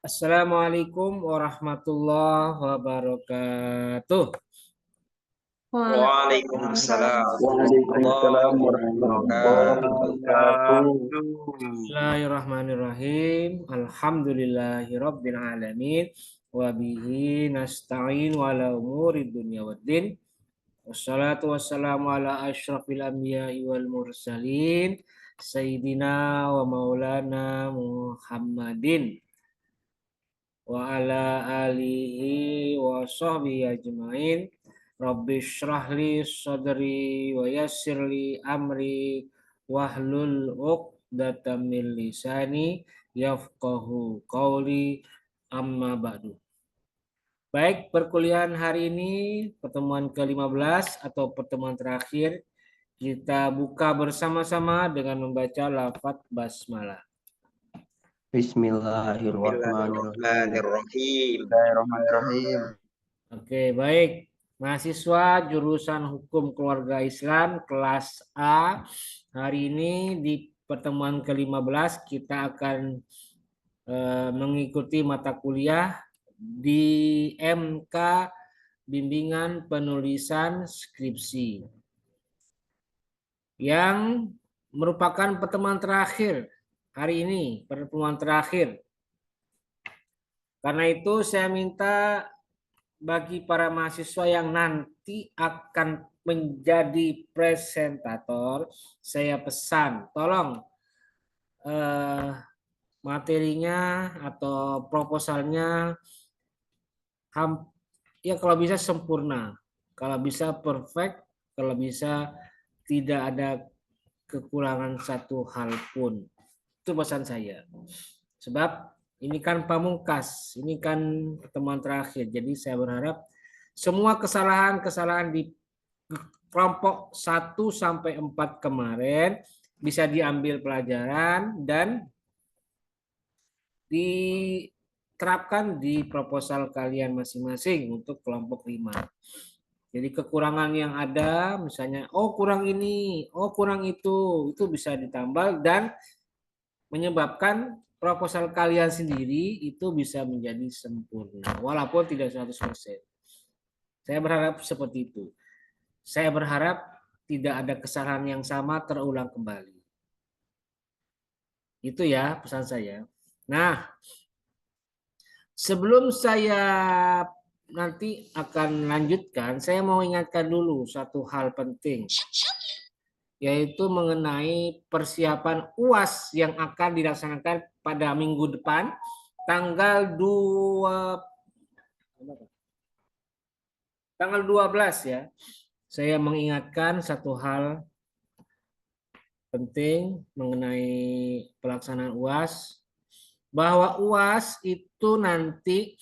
Assalamualaikum warahmatullahi wabarakatuh. Waalaikumsalam Waalaikumsalam warahmatullahi warahmatullahi wabarakatuh. wabarakatuh. Bismillahirrahmanirrahim. Alhamdulillahirabbil alamin wa bihi nasta'in wa ala umuri dunya waddin. Wassalatu wassalamu ala asyrafil anbiya'i wal mursalin sayyidina wa maulana Muhammadin wa ala alihi wa sahbihi ajmain. Rabbi shrahli sadri wa yassirli amri wahlul 'uqdatam min lisani yafqahu qawli amma ba'du. Baik, perkuliahan hari ini pertemuan ke-15 atau pertemuan terakhir, kita buka bersama-sama dengan membaca lafaz basmalah. Bismillahirrahmanirrahim. Bismillahirrahmanirrahim. Bismillahirrahmanirrahim. Oke, baik. Mahasiswa jurusan Hukum Keluarga Islam kelas A. Hari ini di pertemuan ke-15 kita akan mengikuti mata kuliah di MK Bimbingan Penulisan Skripsi yang merupakan pertemuan terakhir hari ini, pertemuan terakhir. Karena itu saya minta bagi para mahasiswa yang nanti akan menjadi presentator, saya pesan tolong materinya atau proposalnya ya kalau bisa sempurna, kalau bisa perfect, kalau bisa tidak ada kekurangan satu hal pun. Itu pesan saya. Sebab ini kan pamungkas, ini kan pertemuan terakhir. Jadi saya berharap semua kesalahan-kesalahan di kelompok 1 sampai 4 kemarin bisa diambil pelajaran dan diterapkan di proposal kalian masing-masing untuk kelompok 5. Jadi kekurangan yang ada, misalnya, oh kurang ini, oh kurang itu bisa ditambal dan menyebabkan proposal kalian sendiri itu bisa menjadi sempurna, walaupun tidak 100%. Saya berharap seperti itu. Saya berharap tidak ada kesalahan yang sama terulang kembali. Itu ya pesan saya. Nah, sebelum saya nanti akan lanjutkan, saya mau ingatkan dulu satu hal penting, yaitu mengenai persiapan UAS yang akan dilaksanakan pada minggu depan, tanggal 12 ya. Saya mengingatkan satu hal penting mengenai pelaksanaan UAS, bahwa UAS itu nanti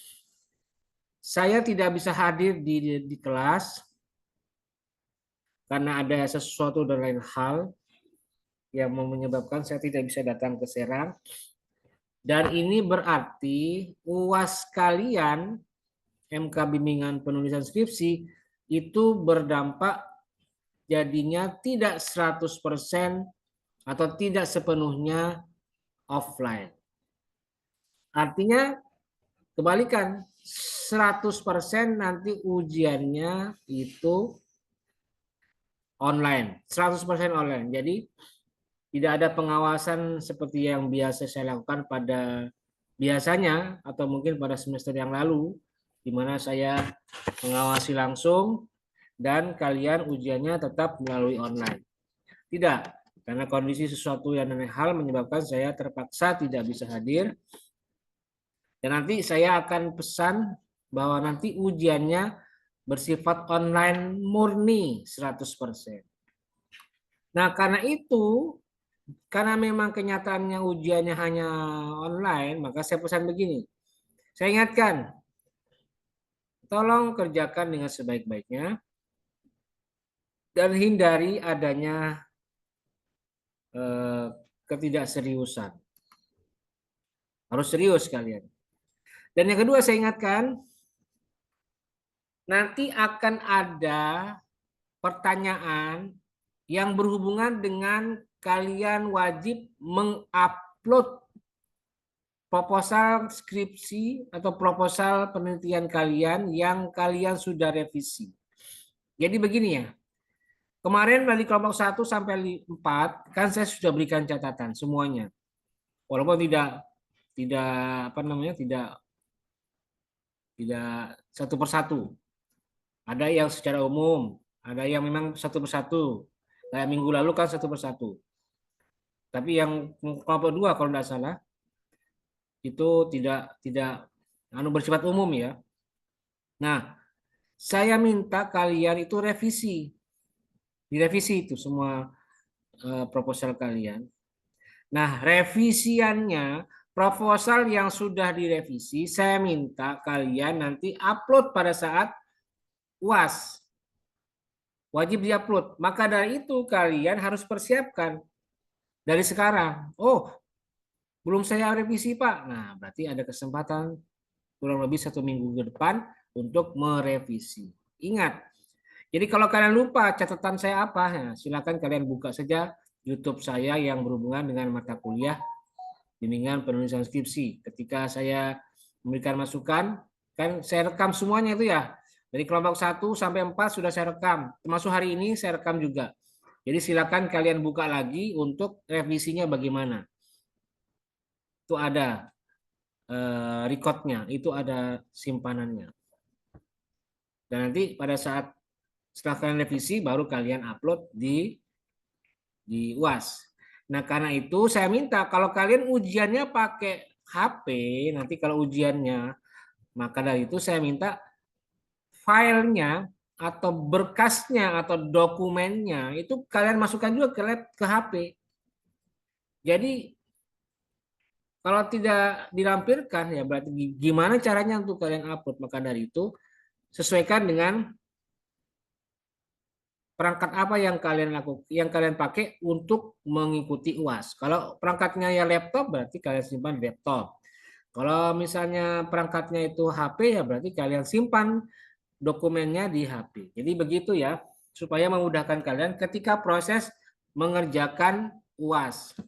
saya tidak bisa hadir di kelas karena ada sesuatu dan lain hal yang menyebabkan saya tidak bisa datang ke Serang. Dan ini berarti UAS kalian MK Bimbingan Penulisan Skripsi itu berdampak jadinya tidak 100% atau tidak sepenuhnya offline. Artinya kebalikan, 100% nanti ujiannya itu online, 100% online. Jadi tidak ada pengawasan seperti yang biasa saya lakukan pada biasanya atau mungkin pada semester yang lalu, di mana saya mengawasi langsung dan kalian ujiannya tetap melalui online. Tidak, karena kondisi sesuatu yang aneh hal menyebabkan saya terpaksa tidak bisa hadir. Dan nanti saya akan pesan bahwa nanti ujiannya bersifat online murni 100%. Nah, karena itu, karena memang kenyataannya ujiannya hanya online, maka saya pesan begini. Saya ingatkan, tolong kerjakan dengan sebaik-baiknya dan hindari adanya ketidakseriusan. Harus serius kalian. Dan yang kedua saya ingatkan, nanti akan ada pertanyaan yang berhubungan dengan kalian wajib mengupload proposal skripsi atau proposal penelitian kalian yang kalian sudah revisi. Jadi begini ya. Kemarin dari kelompok 1 sampai 4 kan saya sudah berikan catatan semuanya. Walaupun tidak apa namanya, tidak satu persatu. Ada yang secara umum, ada yang memang satu persatu. Kayak minggu lalu kan satu persatu. Tapi yang kelompok 2 kalau tidak salah itu tidak bersifat umum ya. Nah, saya minta kalian itu revisi. Direvisi itu semua proposal kalian. Nah, revisiannya, proposal yang sudah direvisi, saya minta kalian nanti upload pada saat UAS. Wajib diupload. Maka dari itu kalian harus persiapkan dari sekarang. Oh, belum saya revisi, Pak. Nah, berarti ada kesempatan kurang lebih 1 minggu ke depan untuk merevisi. Ingat, jadi kalau kalian lupa catatan saya apa, ya, silakan kalian buka saja YouTube saya yang berhubungan dengan mata kuliah bimbingan penulisan skripsi. Ketika saya memberikan masukan, kan saya rekam semuanya itu ya. Dari kelompok 1 sampai 4 sudah saya rekam. Termasuk hari ini saya rekam juga. Jadi silakan kalian buka lagi untuk revisinya bagaimana. Itu ada recordnya, itu ada simpanannya. Dan nanti pada saat setelah kalian revisi baru kalian upload di UAS. Nah, karena itu saya minta kalau kalian ujiannya pakai HP, nanti kalau ujiannya, maka dari itu saya minta filenya atau berkasnya atau dokumennya itu kalian masukkan juga ke HP. Jadi kalau tidak dilampirkan ya berarti gimana caranya untuk kalian upload? Maka dari itu sesuaikan dengan perangkat apa yang kalian lakukan, yang kalian pakai untuk mengikuti UAS. Kalau perangkatnya ya laptop, berarti kalian simpan di laptop. Kalau misalnya perangkatnya itu HP, ya berarti kalian simpan dokumennya di HP. Jadi begitu ya, supaya memudahkan kalian ketika proses mengerjakan UAS.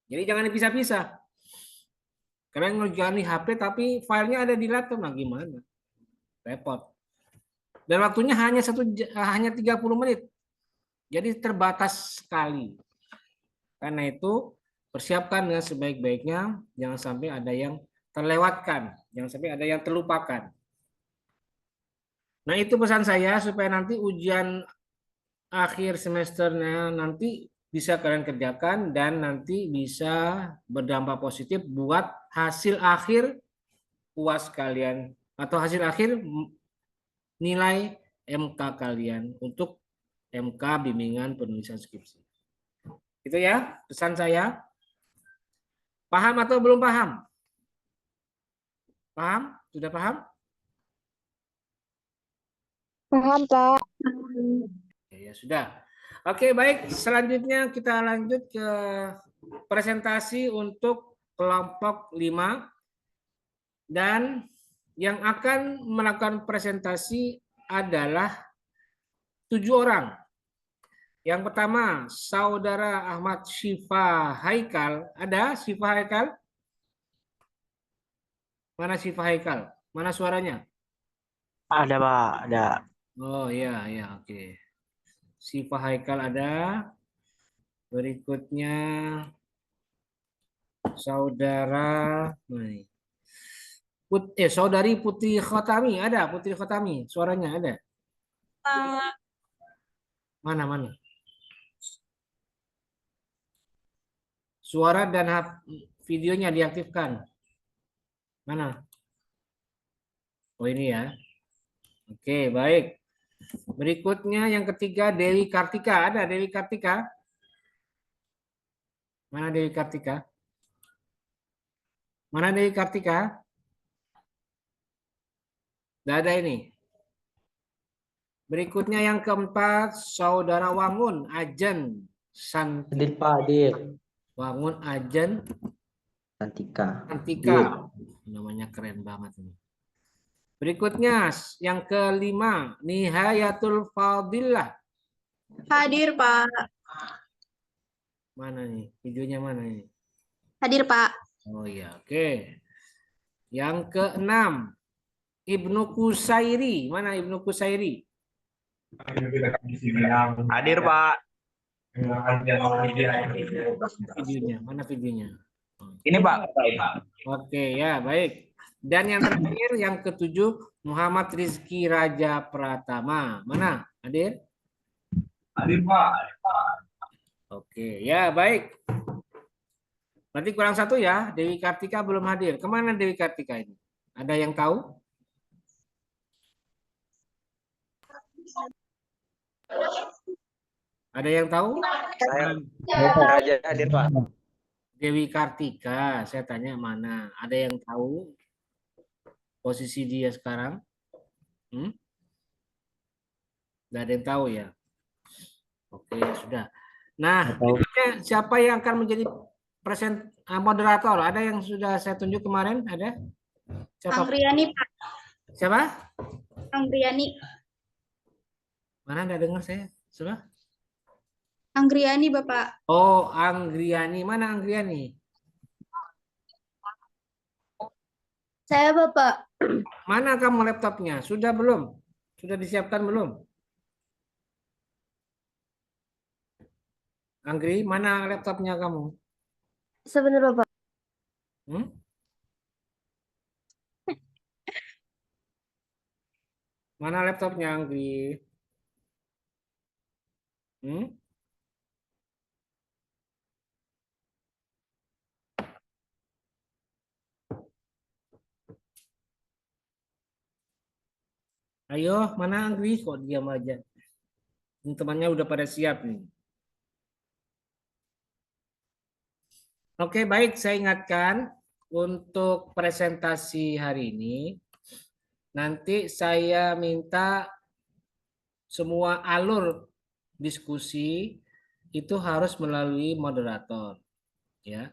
Jadi jangan dipisah-pisah. Kalian ngerjain di HP, tapi filenya ada di laptop, nah gimana? Repot. Dan waktunya hanya 30 menit. Jadi terbatas sekali. Karena itu persiapkan dengan sebaik-baiknya, jangan sampai ada yang terlewatkan, jangan sampai ada yang terlupakan. Nah, itu pesan saya supaya nanti ujian akhir semesternya nanti bisa kalian kerjakan dan nanti bisa berdampak positif buat hasil akhir UAS kalian atau hasil akhir nilai MK kalian untuk MK bimbingan penulisan skripsi. Itu ya pesan saya. Paham atau belum paham? Paham? Sudah paham? Paham, Pak. Ya, sudah. Oke, baik. Selanjutnya kita lanjut ke presentasi untuk kelompok 5. Dan yang akan melakukan presentasi adalah 7 orang. Yang pertama, Saudara Ahmad Syifa Haikal. Ada Syifa Haikal? Mana Syifa Haikal? Mana suaranya? Ada, Pak. Ada. Oh ya, oke. Syifa Haikal ada. Berikutnya Saudara Saudari Putri Khotami ada. Putri Khotami, suaranya ada. Mana? Suara dan videonya diaktifkan. Mana? Oh ini ya. Oke, baik. Berikutnya yang ketiga Dewi Kartika. Ada Dewi Kartika? Mana Dewi Kartika? Mana Dewi Kartika? Tidak ada ini. Berikutnya yang keempat Saudara Wangun Ajen Hadir, Pak. Hadir. Wangun Ajen Santika. Santika. Namanya keren banget ini. Berikutnya yang kelima Nihayatul Fadillah. Hadir, Pak. Mana nih? Videonya mana ini? Hadir, Pak. Oh iya, oke. Yang keenam, Ibnu Kusairi. Mana Ibnu Kusairi? Hadir, Pak. Videonya, mana videonya? Ini, Pak. Oke, ya, baik. Dan yang terakhir, yang ketujuh, Muhammad Rizky Raja Pratama. Mana? Hadir? Hadir, Pak. Oke, ya, baik. Berarti kurang satu ya, Dewi Kartika belum hadir. Kemana Dewi Kartika ini? Ada yang tahu? Ada yang tahu? Saya aja hadir, Pak. Dewi Kartika, saya tanya mana? Ada yang tahu posisi dia sekarang? Nggak ada yang tahu ya? Oke, sudah. Nah, berikutnya siapa yang akan menjadi moderator? Ada yang sudah saya tunjuk kemarin? Ada? Siapa? Anggriani, Pak. Siapa? Anggriani. Mana nggak dengar saya? Siapa? Anggriani, Bapak. Oh, Anggriani. Mana Anggriani? Saya, Bapak. Mana kamu laptopnya? Sudah belum? Sudah disiapkan belum? Anggri, mana laptopnya kamu? Sebentar, Bapak. Mana laptopnya, Anggri? Ayo, mana Anggri? Kok diam aja? Teman-temannya udah pada siap nih. Oke, baik. Saya ingatkan untuk presentasi hari ini, nanti saya minta semua alur diskusi itu harus melalui moderator, ya,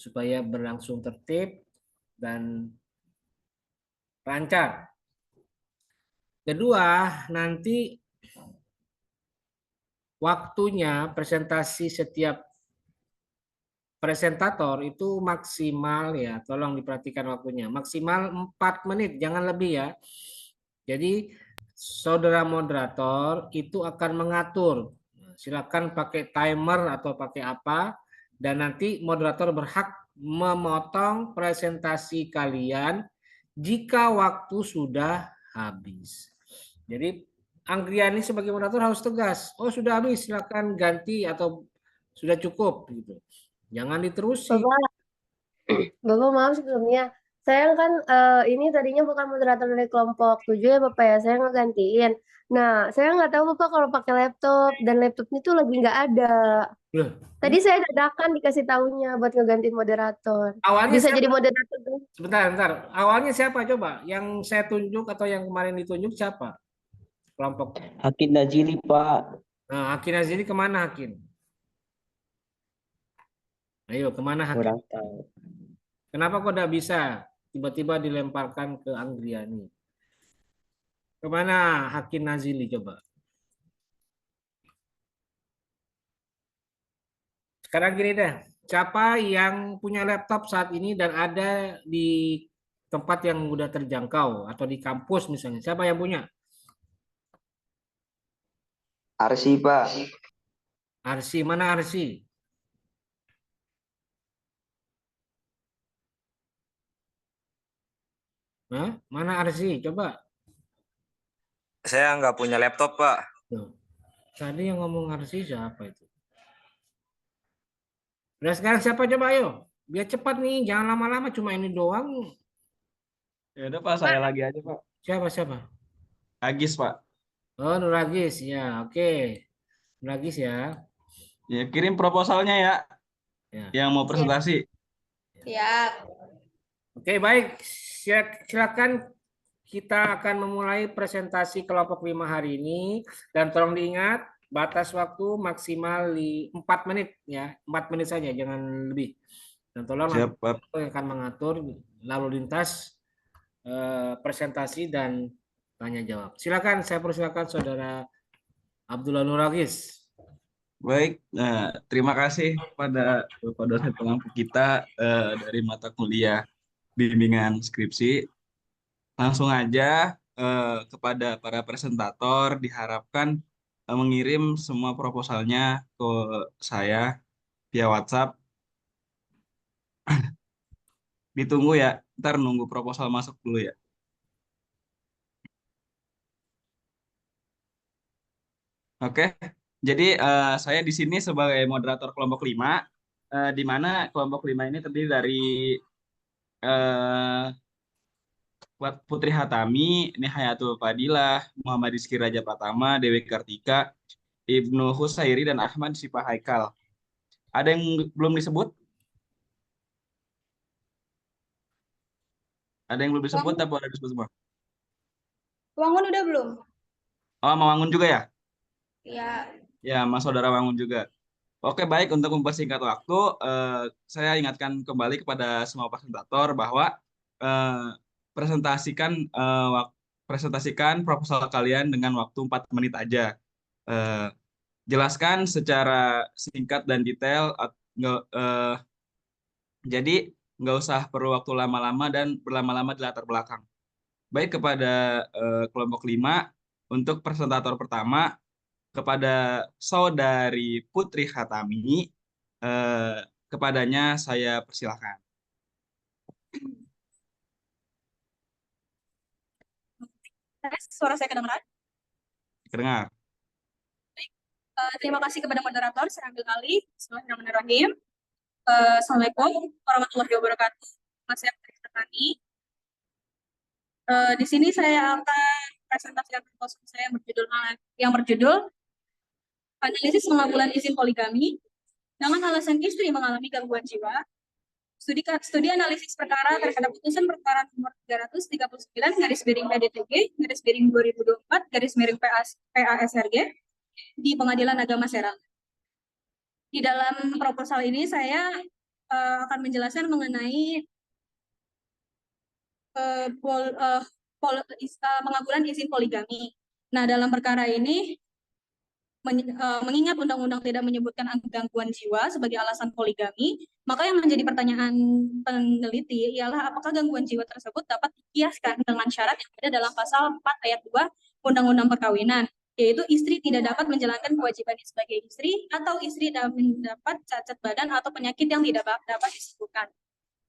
supaya berlangsung tertib dan lancar. Kedua, nanti waktunya presentasi setiap presentator itu maksimal ya, tolong diperhatikan waktunya. Maksimal 4 menit, jangan lebih ya. Jadi saudara moderator itu akan mengatur. Silakan pakai timer atau pakai apa, dan nanti moderator berhak memotong presentasi kalian jika waktu sudah habis. Jadi Anggriani sebagai moderator harus tegas. Oh, sudah habis, silakan ganti atau sudah cukup gitu. Jangan diterusi. Bapak maaf sebelumnya. Saya kan ini tadinya bukan moderator dari kelompok 7 ya Bapak ya. Saya ngegantiin. Nah, saya nggak tahu Bapak kalau pakai laptop dan laptopnya tuh lagi nggak ada. Loh, Tadi saya dadakan dikasih tahunya buat ngegantiin moderator. awalnya Bisa siapa? jadi moderator tuh. Sebentar. Awalnya siapa coba? Yang saya tunjuk atau yang kemarin ditunjuk siapa? Kelompok. Hakim Nazili, Pak. Nah, Hakin Azili kemana Hakin? Ayo, kemana Hakin? Kurang tahu. Kenapa kok tidak bisa tiba-tiba dilemparkan ke Anggriani? Kemana Hakin Nazili coba? Sekarang gini deh, siapa yang punya laptop saat ini dan ada di tempat yang mudah terjangkau atau di kampus misalnya, siapa yang punya? Arsi, Pak. Arsi, mana Arsi? Hah? Mana Arsi? Coba. Saya nggak punya laptop, Pak. Tuh. Tadi yang ngomong Arsi siapa itu? Udah sekarang siapa coba ayo? Biar cepat nih, jangan lama-lama cuma ini doang. Ya udah Pak, saya lagi aja Pak. Siapa? Agis Pak. Oh, Nuragis ya, oke. Nuragis ya. Ya kirim proposalnya ya. Ya. Yang mau presentasi. Siap. Oke, baik. Silakan kita akan memulai presentasi kelompok 5 hari ini dan tolong diingat batas waktu maksimal 4 menit ya. 4 menit saja, jangan lebih. Dan tolong Siap, Pak. akan mengatur lalu lintas presentasi dan tanya jawab. Silakan, saya persilakan Saudara Abdullah Nuragis. Baik, terima kasih pada Bapak dosen pengampu kita dari mata kuliah bimbingan skripsi. Langsung aja kepada para presentator diharapkan mengirim semua proposalnya ke saya via WhatsApp. Ditunggu ya, ntar nunggu proposal masuk dulu ya. Oke, jadi saya di sini sebagai moderator kelompok 5, di mana kelompok 5 ini terdiri dari eh, Putri Hatami, Nihayatul Fadilah, Muhammad Rizky Raja Pratama, Dewi Kartika, Ibnu Husairi, dan Ahmad Sipah Haikal. Ada yang belum disebut? Ada yang belum disebut atau ada disebut semua? Wangun udah belum? Oh, mau Wangun juga ya? Ya. Ya, Mas Saudara Wangun juga. Oke, baik. Untuk mempersingkat waktu, saya ingatkan kembali kepada semua presentator bahwa eh, presentasikan presentasikan proposal kalian dengan waktu 4 menit aja. Eh, Jelaskan secara singkat dan detail. Jadi nggak usah perlu waktu lama-lama dan berlama-lama di latar belakang. Baik kepada kelompok 5, untuk presentator pertama, kepada Saudari Putri Hatami, eh, kepadanya saya persilahkan. Suara saya kedengeran? Kedengar. Terima kasih kepada moderator serambil kali. Bismillahirrahmanirrahim. Assalamualaikum warahmatullahi wabarakatuh. Mas saya Putri Hatami. Di sini saya akan presentasikan proposal saya yang berjudul analisis pengabulan izin poligami dengan alasan istri mengalami gangguan jiwa. Studi analisis perkara terhadap putusan perkara nomor 339 garis miring PDTG garis miring 2024 garis miring PASRG di Pengadilan Agama Serang. Di dalam proposal ini saya akan menjelaskan mengenai pengabulan izin poligami. Nah, dalam perkara ini mengingat undang-undang tidak menyebutkan gangguan jiwa sebagai alasan poligami, maka yang menjadi pertanyaan peneliti ialah apakah gangguan jiwa tersebut dapat dikiaskan dengan syarat yang ada dalam pasal 4 ayat 2 Undang-Undang Perkawinan, yaitu istri tidak dapat menjalankan kewajibannya sebagai istri atau istri dapat mendapat cacat badan atau penyakit yang tidak dapat disebutkan.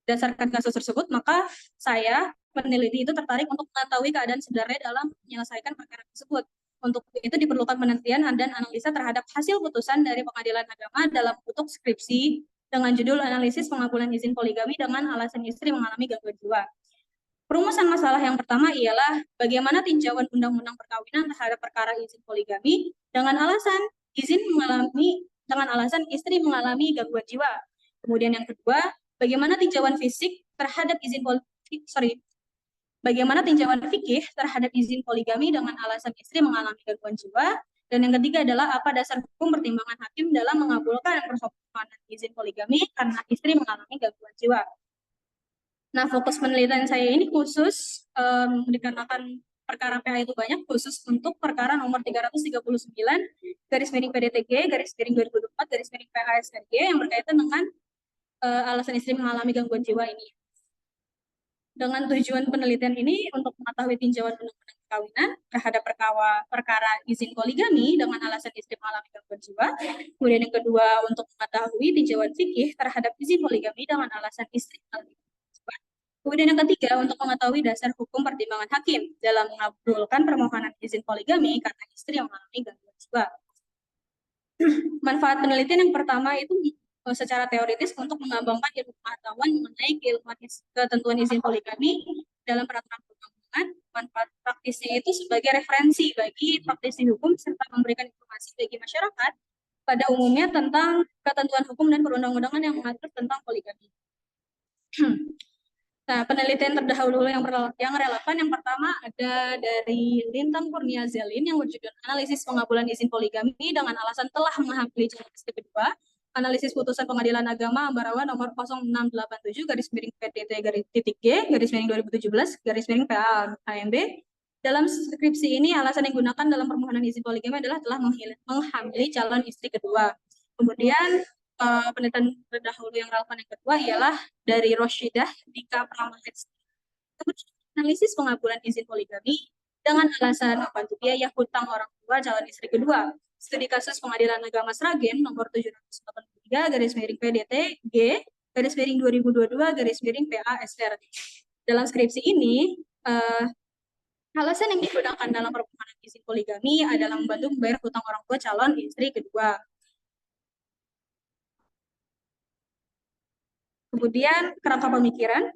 Berdasarkan kasus tersebut, maka saya peneliti itu tertarik untuk mengetahui keadaan sebenarnya dalam menyelesaikan perkara tersebut. Untuk itu diperlukan penelitian dan analisa terhadap hasil putusan dari Pengadilan Agama dalam bentuk skripsi dengan judul analisis pengabulan izin poligami dengan alasan istri mengalami gangguan jiwa. Perumusan masalah yang pertama ialah bagaimana tinjauan undang-undang perkawinan terhadap perkara izin poligami dengan alasan istri mengalami gangguan jiwa. Kemudian yang kedua, bagaimana tinjauan fikih terhadap izin poligami dengan alasan istri mengalami gangguan jiwa. Dan yang ketiga adalah apa dasar hukum pertimbangan hakim dalam mengabulkan permohonan izin poligami karena istri mengalami gangguan jiwa. Nah, fokus penelitian saya ini khusus dikarenakan perkara PA itu banyak, khusus untuk perkara nomor 339 garis miring PDTG garis miring 2024 garis miring PASRG yang berkaitan dengan alasan istri mengalami gangguan jiwa ini. Dengan tujuan penelitian ini untuk mengetahui tinjauan undang-undang perkawinan terhadap perkara izin poligami dengan alasan istri mengalami gangguan jiwa. Kemudian yang kedua untuk mengetahui tinjauan fikih terhadap izin poligami dengan alasan istri mengalami gangguan jiwa. Kemudian yang ketiga untuk mengetahui dasar hukum pertimbangan hakim dalam mengabulkan permohonan izin poligami karena istri yang mengalami gangguan jiwa. Manfaat penelitian yang pertama itu secara teoritis untuk mengembangkan ilmu pengetahuan mengenai ketentuan izin poligami dalam peraturan perundang-undangan. Manfaat praktisnya itu sebagai referensi bagi praktisi hukum serta memberikan informasi bagi masyarakat pada umumnya tentang ketentuan hukum dan perundang-undangan yang mengatur tentang poligami. Nah, penelitian terdahulu yang relevan yang pertama ada dari Lintang Kurnia Zelin yang berjudul Analisis Pengabulan Izin Poligami dengan alasan telah mengambil jenis kedua, analisis putusan Pengadilan Agama Ambarawa nomor 0687 garis miring PDT garis titik G garis miring 2017 garis miring PA AMB Dalam skripsi ini, alasan yang digunakan dalam permohonan izin poligami adalah telah menghamili calon istri kedua. Kemudian, penelitian terdahulu yang relevan yang kedua ialah dari Roshidah Dika Pramahets. Analisis pengabulan izin poligami dengan alasan membantu biaya hutang orang tua calon istri kedua. Studi kasus Pengadilan Agama Sragen nomor 783 garis miring PDT G garis miring 2022 garis miring PA-SR. Dalam skripsi ini, alasan yang digunakan dalam permohonan izin poligami adalah membantu membayar hutang orang tua calon istri kedua. Kemudian kerangka pemikiran,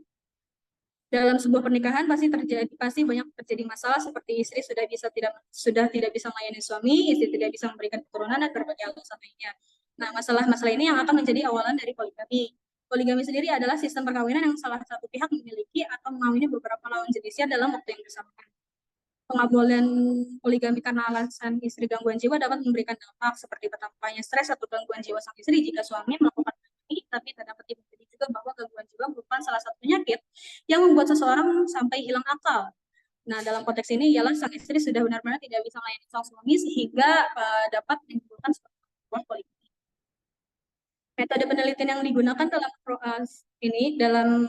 dalam sebuah pernikahan pasti banyak terjadi masalah seperti istri sudah tidak bisa melayani suami, istri tidak bisa memberikan keturunan dan berbagai alasan lainnya. Nah, masalah-masalah ini yang akan menjadi awalan dari poligami. Poligami sendiri adalah sistem perkawinan yang salah satu pihak memiliki atau mengawini beberapa lawan jenisnya dalam waktu yang bersamaan. Pengabulan poligami karena alasan istri gangguan jiwa dapat memberikan dampak seperti bertambahnya stres atau gangguan jiwa sang istri jika suami melakukan ini, tapi tak dapat dipungkiri juga bahwa gangguan jiwa merupakan salah satu penyakit yang membuat seseorang sampai hilang akal. Nah, dalam konteks ini ialah sang istri sudah benar-benar tidak bisa melayani sang suami sehingga dapat menimbulkan sebuah poligami. Metode penelitian yang digunakan dalam dalam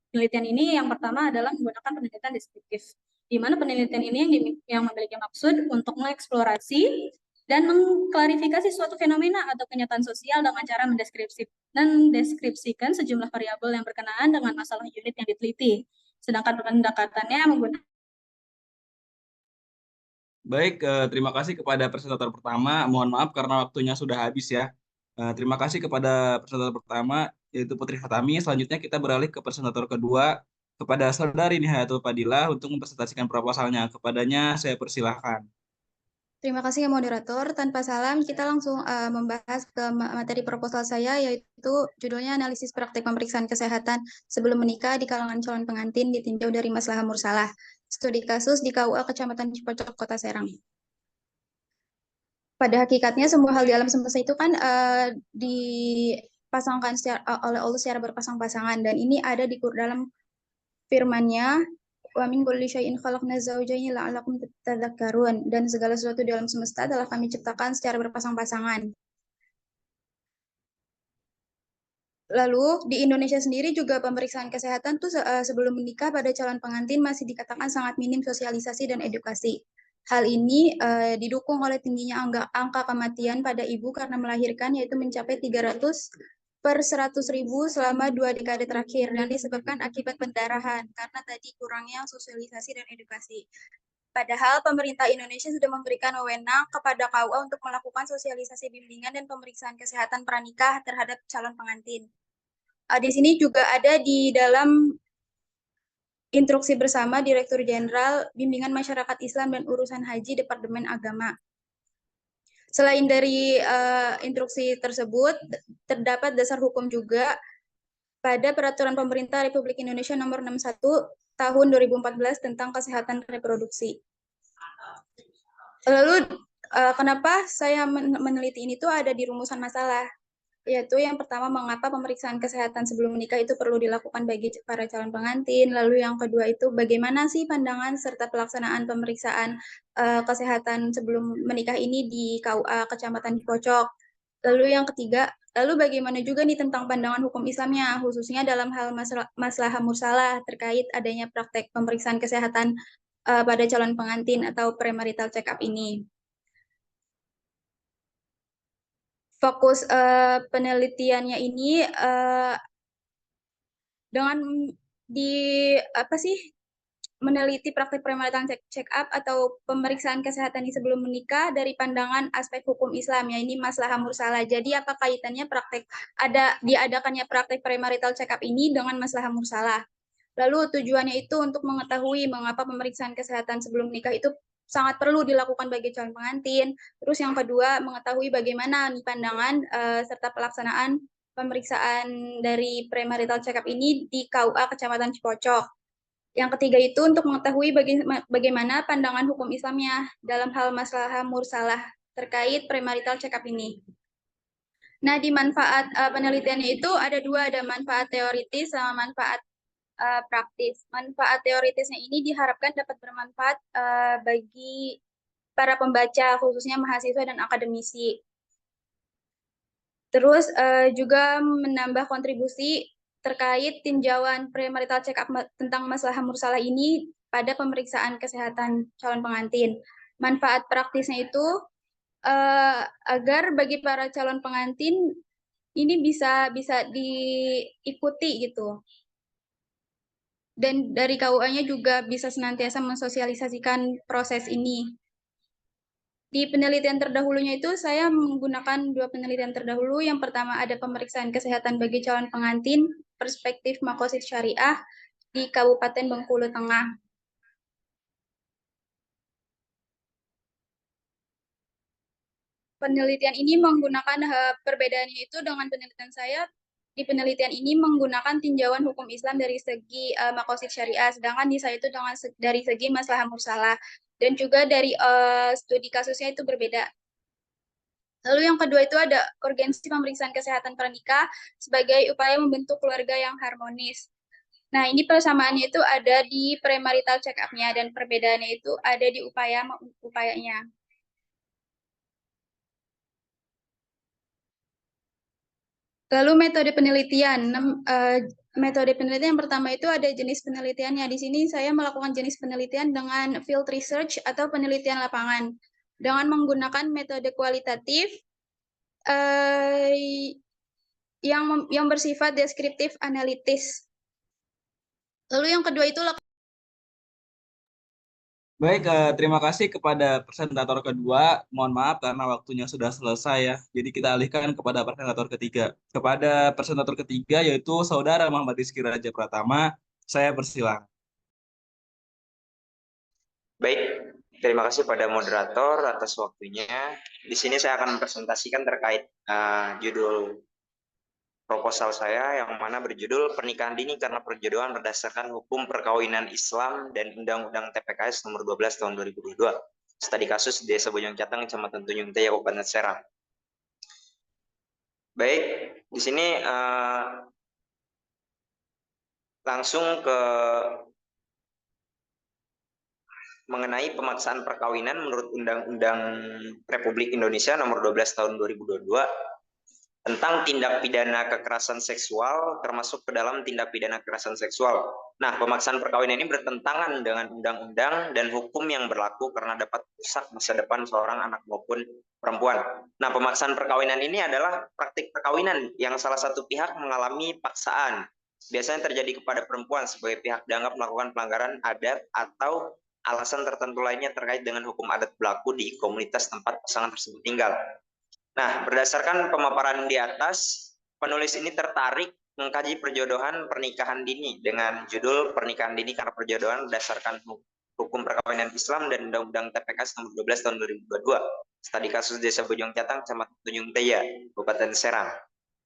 penelitian ini yang pertama adalah menggunakan penelitian deskriptif, di mana penelitian ini yang memiliki maksud untuk mengeksplorasi dan mengklarifikasi suatu fenomena atau kenyataan sosial dengan cara mendeskripsikan sejumlah variabel yang berkenaan dengan masalah unit yang diteliti. Sedangkan pendekatannya menggunakan. Baik, terima kasih kepada presentator pertama. Mohon maaf karena waktunya sudah habis ya. Terima kasih kepada presentator pertama, yaitu Putri Fatami. Selanjutnya kita beralih ke presentator kedua, kepada Saudari Nihayatul Fadilah untuk mempresentasikan proposalnya. Kepadanya saya persilahkan. Terima kasih ya moderator. Tanpa salam, kita langsung membahas ke materi proposal saya, yaitu judulnya Analisis Praktek Pemeriksaan Kesehatan Sebelum Menikah di Kalangan Calon Pengantin ditinjau dari Maslahah Mursalah. Studi kasus di KUA Kecamatan Cipocok, Kota Serang. Pada hakikatnya semua hal di alam semesta itu kan dipasangkan oleh Allah secara berpasang-pasangan, dan ini ada di dalam firman-Nya, wa min kulli syai'in khalaqna zawjayn la'allakum tadhakkarun, dan segala sesuatu di alam semesta telah kami ciptakan secara berpasang-pasangan. Lalu di Indonesia sendiri juga pemeriksaan kesehatan tuh sebelum menikah pada calon pengantin masih dikatakan sangat minim sosialisasi dan edukasi. Hal ini didukung oleh tingginya angka kematian pada ibu karena melahirkan, yaitu mencapai 300 per 100.000 selama 2 dekade terakhir, dan disebabkan akibat pendarahan karena tadi kurangnya sosialisasi dan edukasi. Padahal pemerintah Indonesia sudah memberikan wewenang kepada KUA untuk melakukan sosialisasi bimbingan dan pemeriksaan kesehatan pranikah terhadap calon pengantin. Di sini juga ada di dalam instruksi bersama Direktur Jenderal Bimbingan Masyarakat Islam dan Urusan Haji Departemen Agama. Selain dari instruksi tersebut, terdapat dasar hukum juga pada Peraturan Pemerintah Republik Indonesia Nomor 61 Tahun 2014 tentang Kesehatan Reproduksi. Lalu, kenapa saya meneliti ini tuh ada di rumusan masalah? Yaitu yang pertama, mengapa pemeriksaan kesehatan sebelum menikah itu perlu dilakukan bagi para calon pengantin. Lalu yang kedua itu, bagaimana sih pandangan serta pelaksanaan pemeriksaan kesehatan sebelum menikah ini di KUA Kecamatan Cipocok. Lalu yang ketiga, lalu bagaimana juga nih tentang pandangan hukum Islamnya, khususnya dalam hal maslahah mursalah terkait adanya praktek pemeriksaan kesehatan pada calon pengantin atau premarital check-up ini. Fokus penelitiannya ini dengan meneliti praktik premarital check-up atau pemeriksaan kesehatan di sebelum menikah dari pandangan aspek hukum Islam, ya ini maslahah mursalah. Jadi apa kaitannya diadakannya praktik premarital check-up ini dengan maslahah mursalah? Lalu tujuannya itu untuk mengetahui mengapa pemeriksaan kesehatan sebelum menikah itu sangat perlu dilakukan bagi calon pengantin. Terus yang kedua, mengetahui bagaimana pandangan serta pelaksanaan pemeriksaan dari premarital check-up ini di KUA Kecamatan Cipocok. Yang ketiga itu untuk mengetahui bagaimana pandangan hukum Islamnya dalam hal maslahah mursalah terkait premarital check-up ini. Nah, di manfaat penelitiannya itu ada dua, ada manfaat teoritis sama manfaat praktis. Manfaat teoritisnya ini diharapkan dapat bermanfaat bagi para pembaca, khususnya mahasiswa dan akademisi. Terus juga menambah kontribusi terkait tinjauan premarital check up tentang masalah mursalah ini pada pemeriksaan kesehatan calon pengantin. Manfaat praktisnya itu agar bagi para calon pengantin ini bisa diikuti gitu. Dan dari KUA-nya juga bisa senantiasa mensosialisasikan proses ini. Di penelitian terdahulunya itu saya menggunakan 2 penelitian terdahulu. Yang pertama ada pemeriksaan kesehatan bagi calon pengantin, perspektif Makosid Syariah di Kabupaten Bengkulu Tengah. Penelitian ini menggunakan perbedaannya itu dengan penelitian saya. Di penelitian ini menggunakan tinjauan hukum Islam dari segi Makosid Syariah, sedangkan di saya itu dari segi maslahah mursalah. Dan juga dari studi kasusnya itu berbeda. Lalu yang kedua itu ada urgensi pemeriksaan kesehatan pranikah sebagai upaya membentuk keluarga yang harmonis. Nah, ini persamaannya itu ada di premarital check up-nya dan perbedaannya itu ada di upayanya. Lalu metode penelitian. Metode penelitian yang pertama itu ada jenis penelitiannya. Di sini saya melakukan jenis penelitian dengan field research atau penelitian lapangan. Dengan menggunakan metode kualitatif yang bersifat deskriptif analitis. Lalu yang kedua itu Baik, terima kasih kepada presentator kedua. Mohon maaf karena waktunya sudah selesai ya. Jadi kita alihkan kepada presentator ketiga. Kepada presentator ketiga yaitu Saudara Muhammad Rizky Raja Pratama. Saya persilakan. Baik, terima kasih pada moderator atas waktunya. Di sini saya akan mempresentasikan terkait judul proposal saya yang mana berjudul Pernikahan Dini karena Perjodohan berdasarkan Hukum Perkawinan Islam dan Undang-Undang TPKS nomor 12 tahun 2022. Studi kasus Desa Bojong Catang, Kecamatan Tunjung Taya, Kabupaten Serang. Baik, di sini langsung ke mengenai pemaksaan perkawinan menurut Undang-Undang Republik Indonesia nomor 12 tahun 2022 tentang tindak pidana kekerasan seksual termasuk ke dalam tindak pidana kekerasan seksual. Nah, pemaksaan perkawinan ini bertentangan dengan undang-undang dan hukum yang berlaku karena dapat merusak masa depan seorang anak maupun perempuan. Nah, pemaksaan perkawinan ini adalah praktik perkawinan yang salah satu pihak mengalami paksaan. Biasanya terjadi kepada perempuan sebagai pihak dianggap melakukan pelanggaran adat atau alasan tertentu lainnya terkait dengan hukum adat berlaku di komunitas tempat pasangan tersebut tinggal. Nah, berdasarkan pemaparan di atas, penulis ini tertarik mengkaji perjodohan pernikahan dini dengan judul Pernikahan Dini karena Perjodohan berdasarkan Hukum Perkawinan Islam dan Undang-Undang TPKS nomor 12 tahun 2022. Studi kasus Desa Bojong Catang, Kecamatan Tunjung Taya, Kabupaten Serang.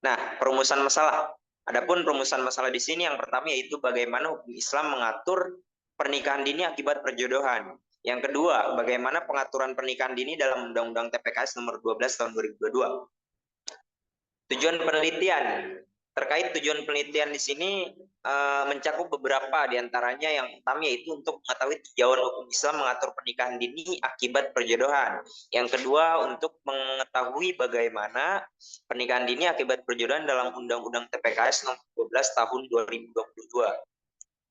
Nah, perumusan masalah. Adapun perumusan masalah di sini yang pertama yaitu bagaimana hukum Islam mengatur pernikahan dini akibat perjodohan. Yang kedua, bagaimana pengaturan pernikahan dini dalam Undang-Undang TPKS nomor 12 tahun 2022. Tujuan penelitian. Terkait tujuan penelitian di sini mencakup beberapa diantaranya. Yang pertama yaitu untuk mengetahui tinjauan hukum Islam mengatur pernikahan dini akibat perjodohan. Yang kedua, untuk mengetahui bagaimana pernikahan dini akibat perjodohan dalam Undang-Undang TPKS nomor 12 tahun 2022.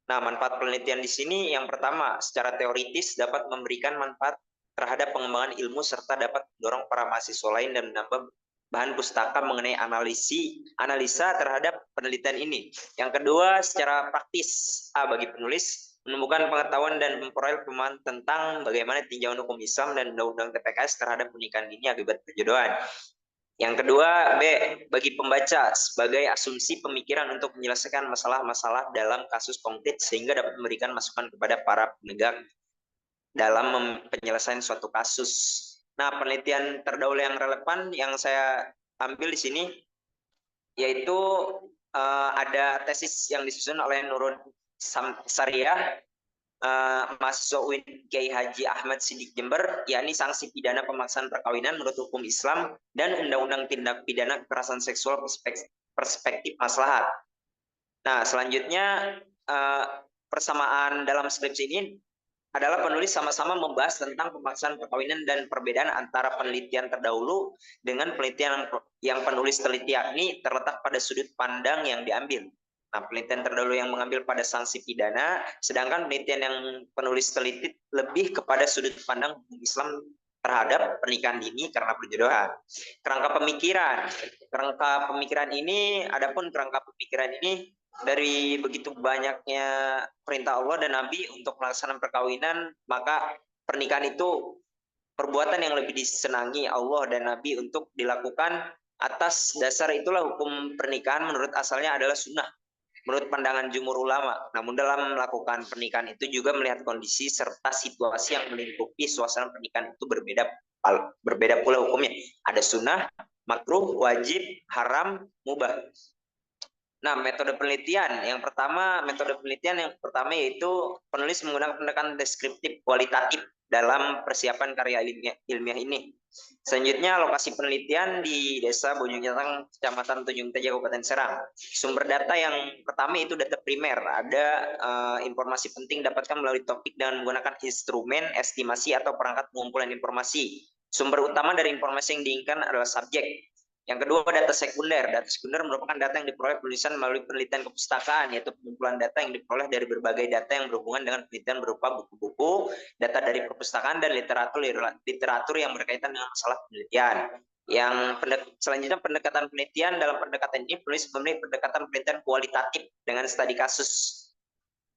Nah, manfaat penelitian di sini yang pertama, secara teoritis dapat memberikan manfaat terhadap pengembangan ilmu serta dapat mendorong para mahasiswa lain dan menambah bahan pustaka mengenai analisa terhadap penelitian ini. Yang kedua, secara praktis, bagi penulis menemukan pengetahuan dan memperoleh pemahaman tentang bagaimana tinjauan hukum Islam dan Undang-Undang TPKS terhadap pernikahan dini akibat perjodohan. Yang kedua, B, bagi pembaca sebagai asumsi pemikiran untuk menyelesaikan masalah-masalah dalam kasus konkret sehingga dapat memberikan masukan kepada para penegak dalam penyelesaian suatu kasus. Nah, penelitian terdahulu yang relevan yang saya ambil di sini yaitu ada tesis yang disusun oleh Nurul Sariah, mahasiswa UIN Kiai Haji Ahmad Sidik Jember, yakni sanksi pidana pemaksaan perkawinan menurut hukum Islam dan Undang-Undang Tindak Pidana Kekerasan Seksual perspektif maslahat. Nah, selanjutnya persamaan dalam skripsi ini adalah penulis sama-sama membahas tentang pemaksaan perkawinan dan perbedaan antara penelitian terdahulu dengan penelitian yang penulis teliti, yakni terletak pada sudut pandang yang diambil. Nah, penelitian terdahulu yang mengambil pada sanksi pidana, sedangkan penelitian yang penulis teliti lebih kepada sudut pandang Islam terhadap pernikahan dini karena perjodohan. Kerangka pemikiran ini, adapun kerangka pemikiran ini dari begitu banyaknya perintah Allah dan Nabi untuk pelaksanaan perkawinan, maka pernikahan itu perbuatan yang lebih disenangi Allah dan Nabi untuk dilakukan. Atas dasar itulah hukum pernikahan menurut asalnya adalah sunnah menurut pandangan jumhur ulama. Namun dalam melakukan pernikahan itu juga melihat kondisi serta situasi yang melingkupi suasana pernikahan itu berbeda pula hukumnya. Ada sunnah, makruh, wajib, haram, mubah. Nah, metode penelitian yang pertama yaitu penulis menggunakan pendekatan deskriptif kualitatif dalam persiapan karya ilmiah ini. Selanjutnya, lokasi penelitian di Desa Bojongnyatang, Kecamatan Tanjung Teja, Kabupaten Serang. Sumber data yang pertama itu data primer. Ada informasi penting dapatkan melalui topik dengan menggunakan instrumen estimasi atau perangkat pengumpulan informasi. Sumber utama dari informasi yang diinginkan adalah subjek. Yang kedua, data sekunder. Data sekunder merupakan data yang diperoleh penulisan melalui penelitian kepustakaan, yaitu pengumpulan data yang diperoleh dari berbagai data yang berhubungan dengan penelitian berupa buku-buku, data dari perpustakaan, dan literatur yang berkaitan dengan masalah penelitian. Selanjutnya, pendekatan penelitian. Dalam pendekatan ini, penulis memilih pendekatan penelitian kualitatif dengan studi kasus.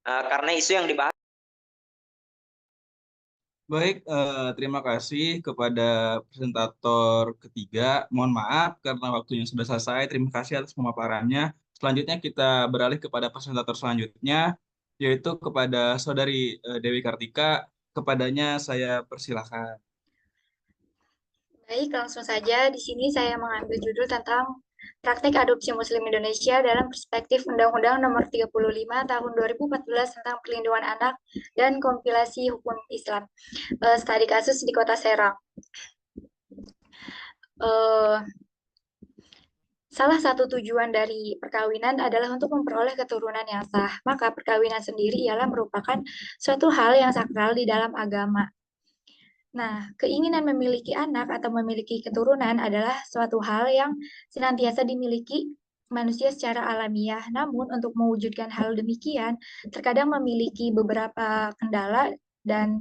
Karena isu yang dibahas. Baik, terima kasih kepada presentator ketiga. Mohon maaf karena waktunya sudah selesai. Terima kasih atas pemaparannya. Selanjutnya kita beralih kepada presentator selanjutnya, yaitu kepada Saudari Dewi Kartika. Kepadanya saya persilakan. Baik, langsung saja. Di sini saya mengambil judul tentang Praktik Adopsi Muslim Indonesia dalam Perspektif Undang-Undang Nomor 35 Tahun 2014 tentang Perlindungan Anak dan Kompilasi Hukum Islam. Studi kasus di Kota Serang. Salah satu tujuan dari perkawinan adalah untuk memperoleh keturunan yang sah. Maka perkawinan sendiri ialah merupakan suatu hal yang sakral di dalam agama. Nah, keinginan memiliki anak atau memiliki keturunan adalah suatu hal yang senantiasa dimiliki manusia secara alamiah. Namun, untuk mewujudkan hal demikian, terkadang memiliki beberapa kendala dan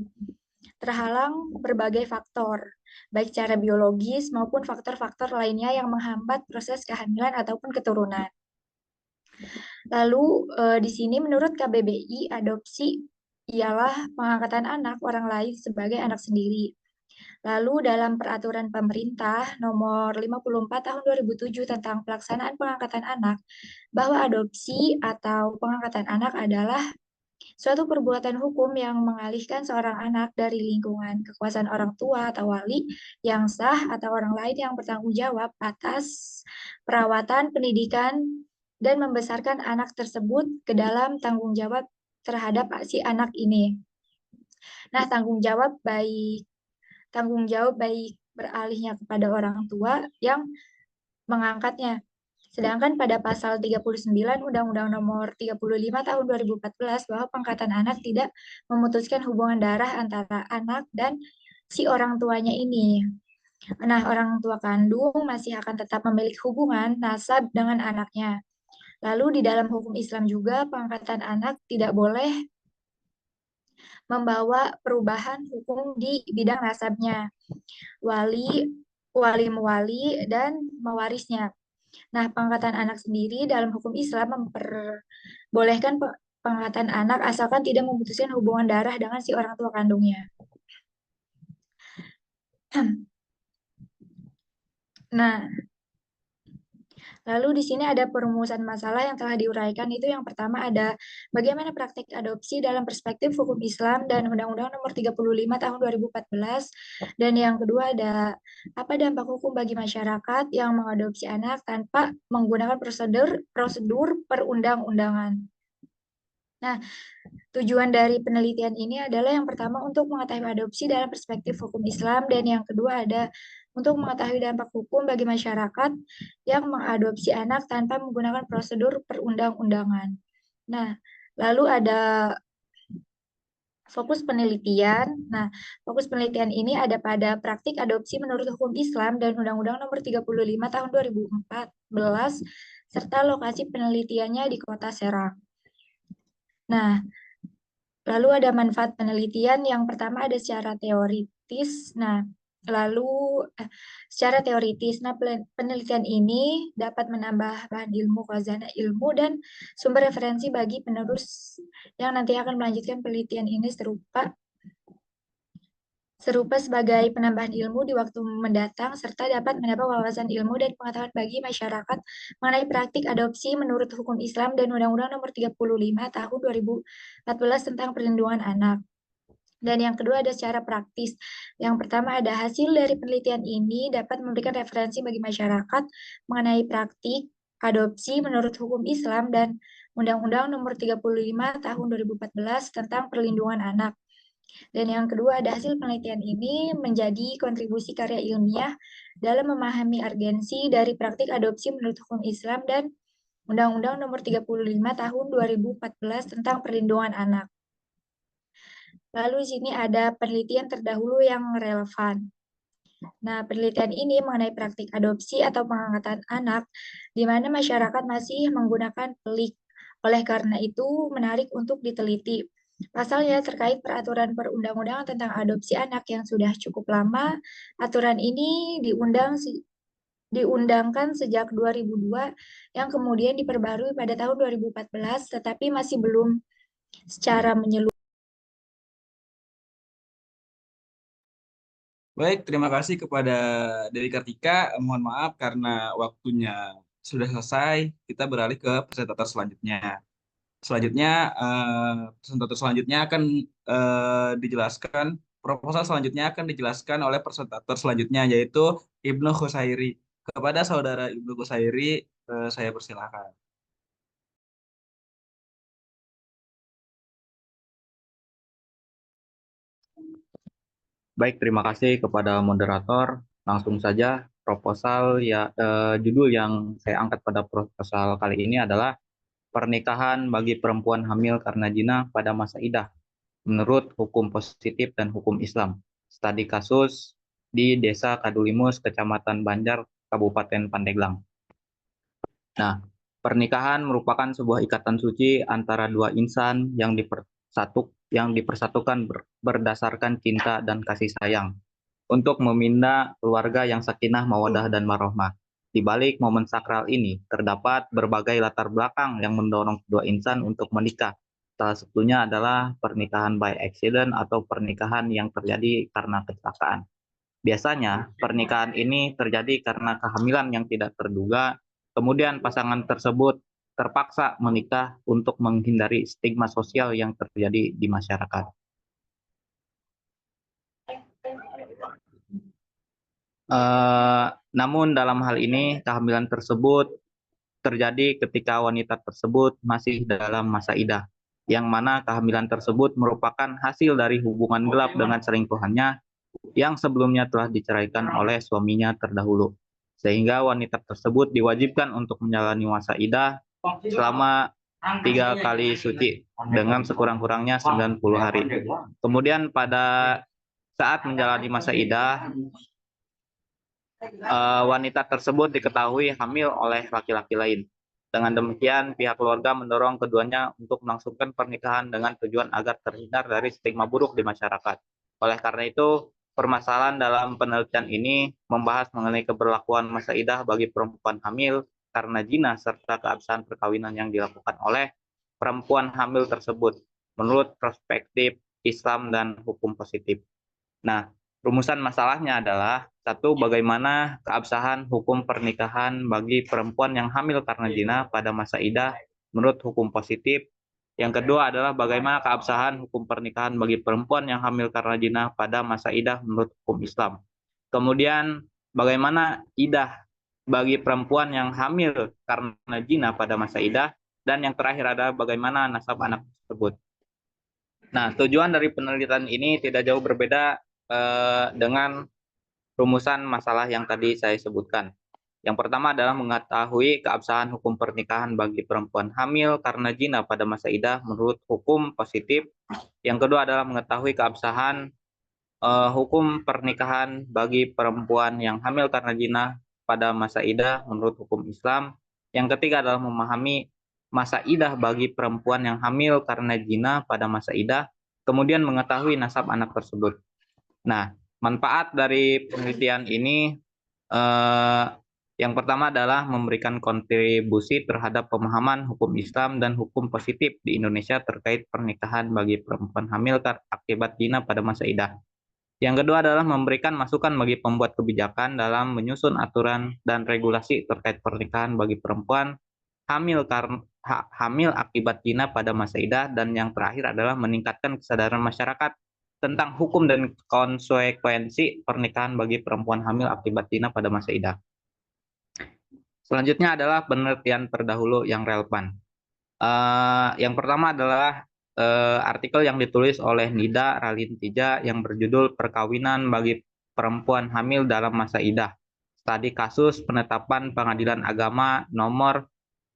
terhalang berbagai faktor, baik secara biologis maupun faktor-faktor lainnya yang menghambat proses kehamilan ataupun keturunan. Lalu, di sini menurut KBBI, adopsi ialah pengangkatan anak orang lain sebagai anak sendiri. Lalu dalam peraturan pemerintah nomor 54 tahun 2007 tentang pelaksanaan pengangkatan anak, bahwa adopsi atau pengangkatan anak adalah suatu perbuatan hukum yang mengalihkan seorang anak dari lingkungan kekuasaan orang tua atau wali yang sah atau orang lain yang bertanggung jawab atas perawatan, pendidikan, dan membesarkan anak tersebut ke dalam tanggung jawab terhadap si anak ini. Nah, tanggung jawab baik beralihnya kepada orang tua yang mengangkatnya. Sedangkan pada pasal 39 Undang-Undang Nomor 35 Tahun 2014 bahwa pengangkatan anak tidak memutuskan hubungan darah antara anak dan si orang tuanya ini. Nah, orang tua kandung masih akan tetap memiliki hubungan nasab dengan anaknya. Lalu di dalam hukum Islam juga pengangkatan anak tidak boleh membawa perubahan hukum di bidang nasabnya, wali muwali, dan mewarisnya. Nah, pengangkatan anak sendiri dalam hukum Islam memperbolehkan pengangkatan anak asalkan tidak memutuskan hubungan darah dengan si orang tua kandungnya. Nah, lalu di sini ada perumusan masalah yang telah diuraikan. Itu yang pertama ada bagaimana praktik adopsi dalam perspektif hukum Islam dan Undang-Undang Nomor 35 Tahun 2014. Dan yang kedua ada apa dampak hukum bagi masyarakat yang mengadopsi anak tanpa menggunakan prosedur perundang-undangan. Nah, tujuan dari penelitian ini adalah yang pertama untuk mengetahui adopsi dalam perspektif hukum Islam, dan yang kedua ada untuk mengetahui dampak hukum bagi masyarakat yang mengadopsi anak tanpa menggunakan prosedur perundang-undangan. Nah, Lalu ada fokus penelitian. Nah, fokus penelitian ini ada pada praktik adopsi menurut hukum Islam dan Undang-Undang Nomor 35 Tahun 2014 serta lokasi penelitiannya di Kota Serang. Nah, lalu ada manfaat penelitian. Yang pertama ada secara teoritis. Nah, lalu secara teoritis. Nah, penelitian ini dapat menambah bahan ilmu, khazanah ilmu, dan sumber referensi bagi penerus yang nanti akan melanjutkan penelitian ini serupa sebagai penambahan ilmu di waktu mendatang, serta dapat mendapat wawasan ilmu dan pengetahuan bagi masyarakat mengenai praktik adopsi menurut hukum Islam dan Undang-Undang Nomor 35 Tahun 2014 tentang perlindungan anak. Dan yang kedua ada secara praktis. Yang pertama ada hasil dari penelitian ini dapat memberikan referensi bagi masyarakat mengenai praktik adopsi menurut hukum Islam dan Undang-Undang Nomor 35 Tahun 2014 tentang perlindungan anak. Dan yang kedua, ada hasil penelitian ini menjadi kontribusi karya ilmiah dalam memahami urgensi dari praktik adopsi menurut hukum Islam dan Undang-Undang Nomor 35 Tahun 2014 tentang perlindungan anak. Lalu di sini ada penelitian terdahulu yang relevan. Nah, penelitian ini mengenai praktik adopsi atau pengangkatan anak, di mana masyarakat masih menggunakan pelik. Oleh karena itu, menarik untuk diteliti. Pasalnya terkait peraturan perundang-undangan tentang adopsi anak yang sudah cukup lama, aturan ini diundangkan sejak 2002 yang kemudian diperbarui pada tahun 2014, tetapi masih belum secara menyeluruh. Baik, terima kasih kepada Dewi Kartika. Mohon maaf karena waktunya sudah selesai. Kita beralih ke presentator selanjutnya. Presentator selanjutnya akan dijelaskan, proposal selanjutnya akan dijelaskan oleh presentator selanjutnya, yaitu Ibnu Khusairi. Kepada saudara Ibnu Khusairi, saya persilakan. Baik, terima kasih kepada moderator. Langsung saja proposal judul yang saya angkat pada proposal kali ini adalah pernikahan bagi perempuan hamil karena zina pada masa idah menurut hukum positif dan hukum Islam. Studi kasus di Desa Kadulimus, Kecamatan Banjar, Kabupaten Pandeglang. Nah, pernikahan merupakan sebuah ikatan suci antara dua insan yang dipersatukan berdasarkan cinta dan kasih sayang untuk membina keluarga yang sakinah, mawadah, dan warahmah. Di balik momen sakral ini terdapat berbagai latar belakang yang mendorong kedua insan untuk menikah. Salah satunya adalah pernikahan by accident atau pernikahan yang terjadi karena kecelakaan. Biasanya pernikahan ini terjadi karena kehamilan yang tidak terduga, kemudian pasangan tersebut terpaksa menikah untuk menghindari stigma sosial yang terjadi di masyarakat. Namun dalam hal ini kehamilan tersebut terjadi ketika wanita tersebut masih dalam masa idah, yang mana kehamilan tersebut merupakan hasil dari hubungan gelap dengan selingkuhannya yang sebelumnya telah diceraikan oleh suaminya terdahulu. Sehingga wanita tersebut diwajibkan untuk menjalani masa idah selama 3 kali suci dengan sekurang-kurangnya 90 hari. Kemudian pada saat menjalani masa idah, wanita tersebut diketahui hamil oleh laki-laki lain. Dengan demikian, pihak keluarga mendorong keduanya untuk melangsungkan pernikahan dengan tujuan agar terhindar dari stigma buruk di masyarakat. Oleh karena itu, permasalahan dalam penelitian ini membahas mengenai keberlakuan masa idah bagi perempuan hamil karena zina serta keabsahan perkawinan yang dilakukan oleh perempuan hamil tersebut menurut perspektif Islam dan hukum positif. Nah, rumusan masalahnya adalah: 1. Bagaimana keabsahan hukum pernikahan bagi perempuan yang hamil karena zina pada masa idah menurut hukum positif. Yang kedua adalah bagaimana keabsahan hukum pernikahan bagi perempuan yang hamil karena zina pada masa idah menurut hukum Islam. Kemudian bagaimana idah bagi perempuan yang hamil karena zina pada masa idah. Dan yang terakhir adalah bagaimana nasab anak tersebut. Nah, tujuan dari penelitian ini tidak jauh berbeda dengan rumusan masalah yang tadi saya sebutkan. Yang pertama adalah mengetahui keabsahan hukum pernikahan bagi perempuan hamil karena zina pada masa idah menurut hukum positif. Yang kedua adalah mengetahui keabsahan hukum pernikahan bagi perempuan yang hamil karena zina pada masa idah menurut hukum Islam. Yang ketiga adalah memahami masa idah bagi perempuan yang hamil karena zina pada masa idah, kemudian mengetahui nasab anak tersebut. Nah, manfaat dari penelitian ini yang pertama adalah memberikan kontribusi terhadap pemahaman hukum Islam dan hukum positif di Indonesia terkait pernikahan bagi perempuan hamil akibat zina pada masa idah. Yang kedua adalah memberikan masukan bagi pembuat kebijakan dalam menyusun aturan dan regulasi terkait pernikahan bagi perempuan hamil akibat zina pada masa idah. Dan yang terakhir adalah meningkatkan kesadaran masyarakat tentang hukum dan konsekuensi pernikahan bagi perempuan hamil akibat zina pada masa idah. Selanjutnya adalah penelitian terdahulu yang relevan. Yang pertama adalah artikel yang ditulis oleh Nida Ralintija yang berjudul Perkawinan bagi Perempuan Hamil dalam Masa Idah. Studi kasus penetapan Pengadilan Agama nomor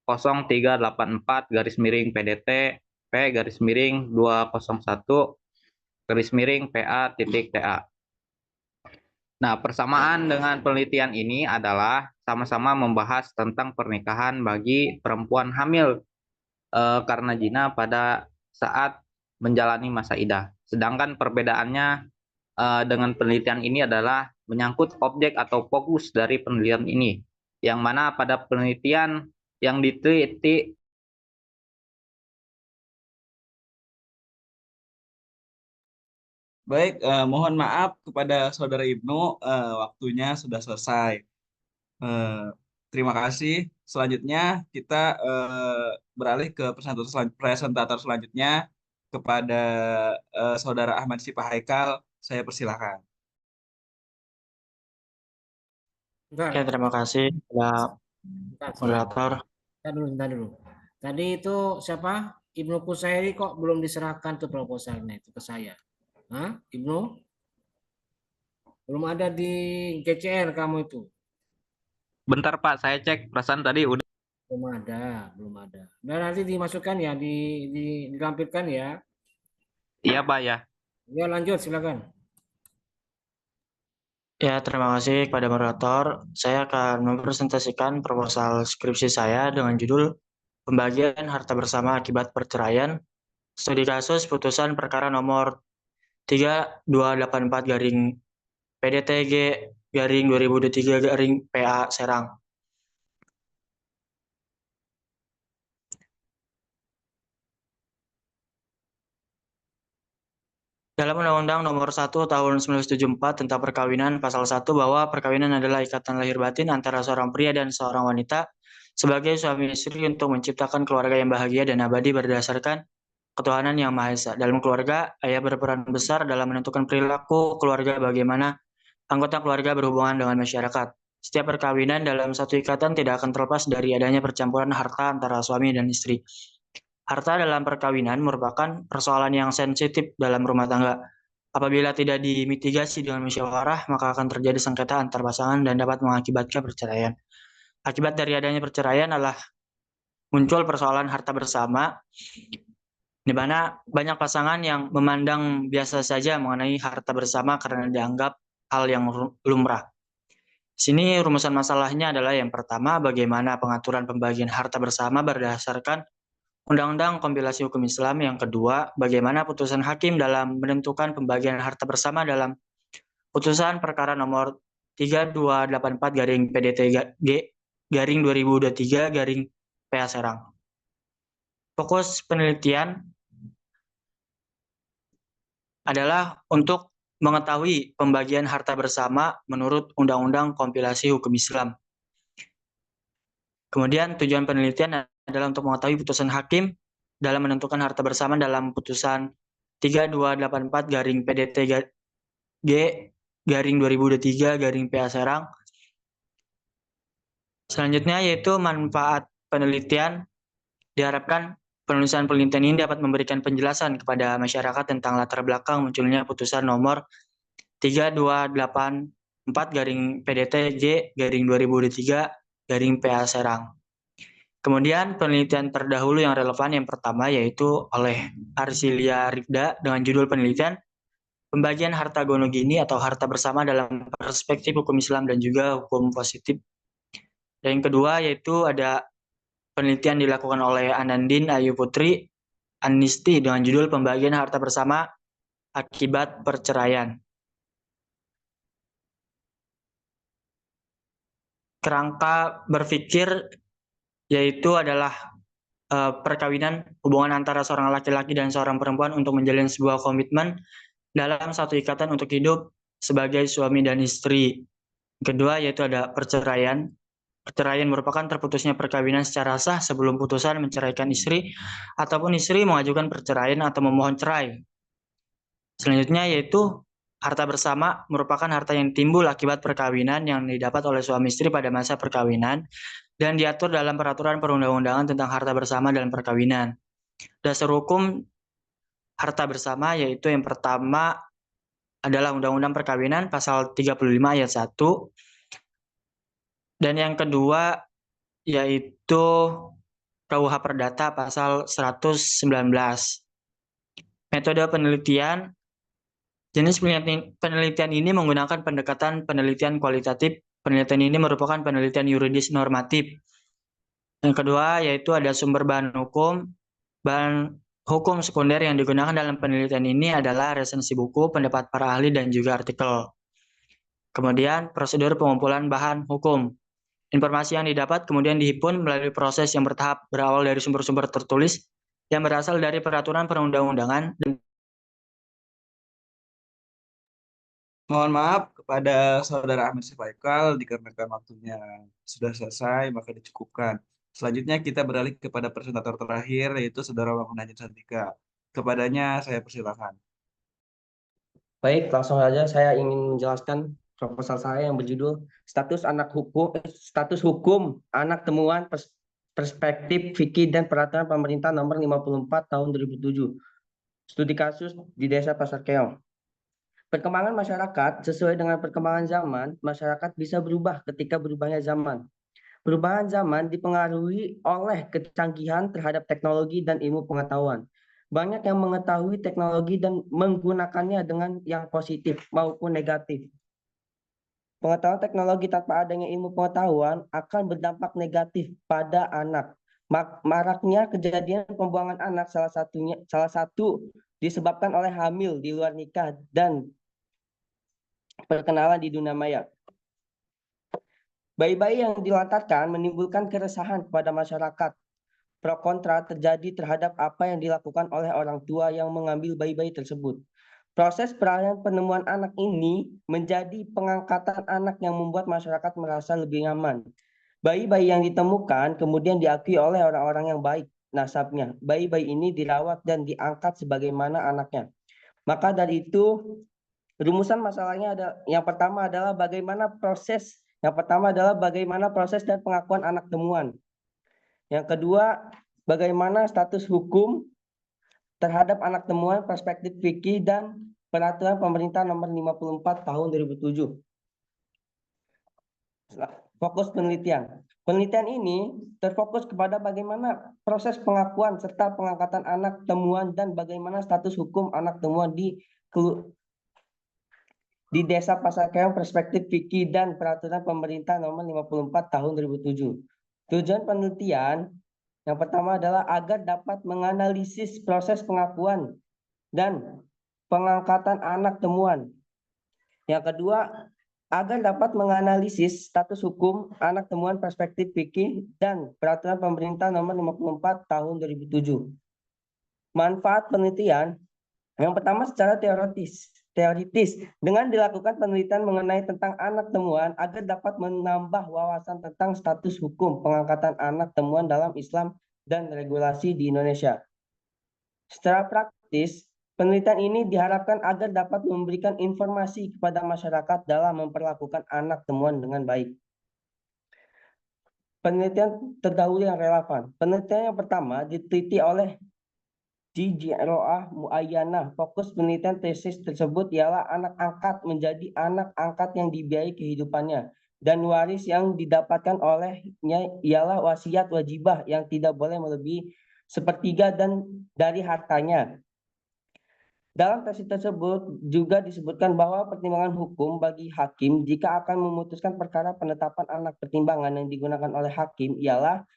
0384-PDT P-201-PA.TA. Nah, persamaan dengan penelitian ini adalah sama-sama membahas tentang pernikahan bagi perempuan hamil karena zina pada saat menjalani masa idah. Sedangkan perbedaannya dengan penelitian ini adalah menyangkut objek atau fokus dari penelitian ini, yang mana pada penelitian yang diteliti Baik, mohon maaf kepada Saudara Ibnu, waktunya sudah selesai. Terima kasih. Selanjutnya kita beralih ke presentator selanjutnya kepada Saudara Ahmad Sipah Haikal. Saya persilakan. Bentar, Oke, terima kasih Pak bentar, moderator. bentar dulu. Tadi itu siapa? Ibnu Kusairi kok belum diserahkan tuh proposalnya itu ke saya. Hah? Ibnu? Belum ada di GCR kamu itu. bentar Pak, saya cek perasaan tadi udah. Belum ada. Dan nanti dimasukkan ya, dilampirkan ya. Iya Pak ya. Ya lanjut, silakan. Ya, terima kasih kepada moderator. Saya akan mempresentasikan proposal skripsi saya dengan judul Pembagian Harta Bersama Akibat Perceraian, Studi Kasus Putusan Perkara Nomor 3284-PDTG-2023-PA Serang. Dalam Undang-Undang Nomor 1 Tahun 1974 tentang Perkawinan, Pasal 1 bahwa perkawinan adalah ikatan lahir batin antara seorang pria dan seorang wanita sebagai suami istri untuk menciptakan keluarga yang bahagia dan abadi berdasarkan ketuhanan yang Maha Esa. Dalam keluarga, ayah berperan besar dalam menentukan perilaku keluarga bagaimana anggota keluarga berhubungan dengan masyarakat. Setiap perkawinan dalam satu ikatan tidak akan terlepas dari adanya percampuran harta antara suami dan istri. Harta dalam perkawinan merupakan persoalan yang sensitif dalam rumah tangga. Apabila tidak dimitigasi dengan musyawarah, maka akan terjadi sengketa antar pasangan dan dapat mengakibatkan perceraian. Akibat dari adanya perceraian adalah muncul persoalan harta bersama, di mana banyak pasangan yang memandang biasa saja mengenai harta bersama karena dianggap hal yang lumrah. Sini rumusan masalahnya adalah yang pertama, bagaimana pengaturan pembagian harta bersama berdasarkan Undang-Undang Kompilasi Hukum Islam. Yang kedua, bagaimana putusan hakim dalam menentukan pembagian harta bersama dalam putusan perkara nomor 3284-PDTG-2023-PA Serang. Fokus penelitian adalah untuk mengetahui pembagian harta bersama menurut Undang-Undang Kompilasi Hukum Islam. Kemudian tujuan penelitian adalah untuk mengetahui putusan hakim dalam menentukan harta bersama dalam putusan 3284-PDTG-2023-PA Serang. Selanjutnya yaitu manfaat penelitian. Diharapkan penulisan penelitian ini dapat memberikan penjelasan kepada masyarakat tentang latar belakang munculnya putusan nomor 4/PDT-J/2023/PA Serang. Kemudian penelitian terdahulu yang relevan yang pertama yaitu oleh Arsilia Rifda dengan judul penelitian Pembagian Harta Gono Gini atau Harta Bersama dalam Perspektif Hukum Islam dan juga Hukum Positif. Dan yang kedua yaitu ada penelitian dilakukan oleh Anandin Ayu Putri Anisti dengan judul Pembagian Harta Bersama Akibat Perceraian. Kerangka berpikir yaitu adalah perkawinan, hubungan antara seorang laki-laki dan seorang perempuan untuk menjalin sebuah komitmen dalam satu ikatan untuk hidup sebagai suami dan istri. Kedua yaitu ada perceraian. Perceraian merupakan terputusnya perkawinan secara sah sebelum putusan menceraikan istri ataupun istri mengajukan perceraian atau memohon cerai. Selanjutnya yaitu harta bersama merupakan harta yang timbul akibat perkawinan yang didapat oleh suami istri pada masa perkawinan dan diatur dalam peraturan perundang-undangan tentang harta bersama dalam perkawinan. Dasar hukum harta bersama yaitu yang pertama adalah Undang-Undang Perkawinan pasal 35 ayat 1 dan yang kedua yaitu KUH Perdata pasal 119. Metode penelitian. Jenis penelitian ini menggunakan pendekatan penelitian kualitatif. Penelitian ini merupakan penelitian yuridis normatif. Yang kedua yaitu ada sumber bahan hukum. Bahan hukum sekunder yang digunakan dalam penelitian ini adalah resensi buku, pendapat para ahli, dan juga artikel. Kemudian prosedur pengumpulan bahan hukum. Informasi yang didapat kemudian dihimpun melalui proses yang bertahap berawal dari sumber-sumber tertulis yang berasal dari peraturan perundang-undangan. Mohon maaf kepada Saudara Ahmed Sifaikal, dikarenakan waktunya sudah selesai, maka dicukupkan. Selanjutnya kita beralih kepada presentator terakhir, yaitu Saudara Wangun Najib Santika. Kepadanya saya persilakan. Baik, langsung saja saya ingin menjelaskan proposal saya yang berjudul Status Hukum Anak Temuan Perspektif Fikih dan Peraturan Pemerintah Nomor 54 Tahun 2007. Studi kasus di Desa Pasar Keong. Perkembangan masyarakat sesuai dengan perkembangan zaman, masyarakat bisa berubah ketika berubahnya zaman. Perubahan zaman dipengaruhi oleh kecanggihan terhadap teknologi dan ilmu pengetahuan. Banyak yang mengetahui teknologi dan menggunakannya dengan yang positif maupun negatif. Pengetahuan teknologi tanpa adanya ilmu pengetahuan akan berdampak negatif pada anak. Maraknya kejadian pembuangan anak salah satu disebabkan oleh hamil di luar nikah dan perkenalan di dunia maya. Bayi-bayi yang dilantarkan menimbulkan keresahan kepada masyarakat. Pro kontra terjadi terhadap apa yang dilakukan oleh orang tua yang mengambil bayi-bayi tersebut. Proses peralihan penemuan anak ini menjadi pengangkatan anak yang membuat masyarakat merasa lebih nyaman. Bayi-bayi yang ditemukan kemudian diakui oleh orang-orang yang baik nasabnya. Bayi-bayi ini dirawat dan diangkat sebagaimana anaknya. Maka dari itu, rumusan masalahnya ada yang pertama adalah bagaimana proses dan pengakuan anak temuan. Yang kedua, bagaimana status hukum terhadap anak temuan perspektif fikih dan peraturan pemerintah nomor 54 tahun 2007. Fokus penelitian. Penelitian ini terfokus kepada bagaimana proses pengakuan serta pengangkatan anak temuan dan bagaimana status hukum anak temuan di Desa Pasar Keong perspektif fikih dan peraturan pemerintah nomor 54 tahun 2007. Tujuan penelitian yang pertama adalah agar dapat menganalisis proses pengakuan dan pengangkatan anak temuan. Yang kedua, agar dapat menganalisis status hukum anak temuan perspektif fikih dan peraturan pemerintah nomor 54 tahun 2007. Manfaat penelitian yang pertama secara teoritis dengan dilakukan penelitian mengenai tentang anak temuan agar dapat menambah wawasan tentang status hukum pengangkatan anak temuan dalam Islam dan regulasi di Indonesia. Secara praktis, penelitian ini diharapkan agar dapat memberikan informasi kepada masyarakat dalam memperlakukan anak temuan dengan baik. Penelitian terdahulu yang relevan. Penelitian yang pertama diteliti oleh Jiroah Muayyanah. Fokus penelitian tesis tersebut ialah anak angkat menjadi anak angkat yang dibiayai kehidupannya. Dan waris yang didapatkan olehnya ialah wasiat wajibah yang tidak boleh melebihi sepertiga dari hartanya. Dalam tesis tersebut juga disebutkan bahwa pertimbangan hukum bagi hakim jika akan memutuskan perkara penetapan anak, pertimbangan yang digunakan oleh hakim ialah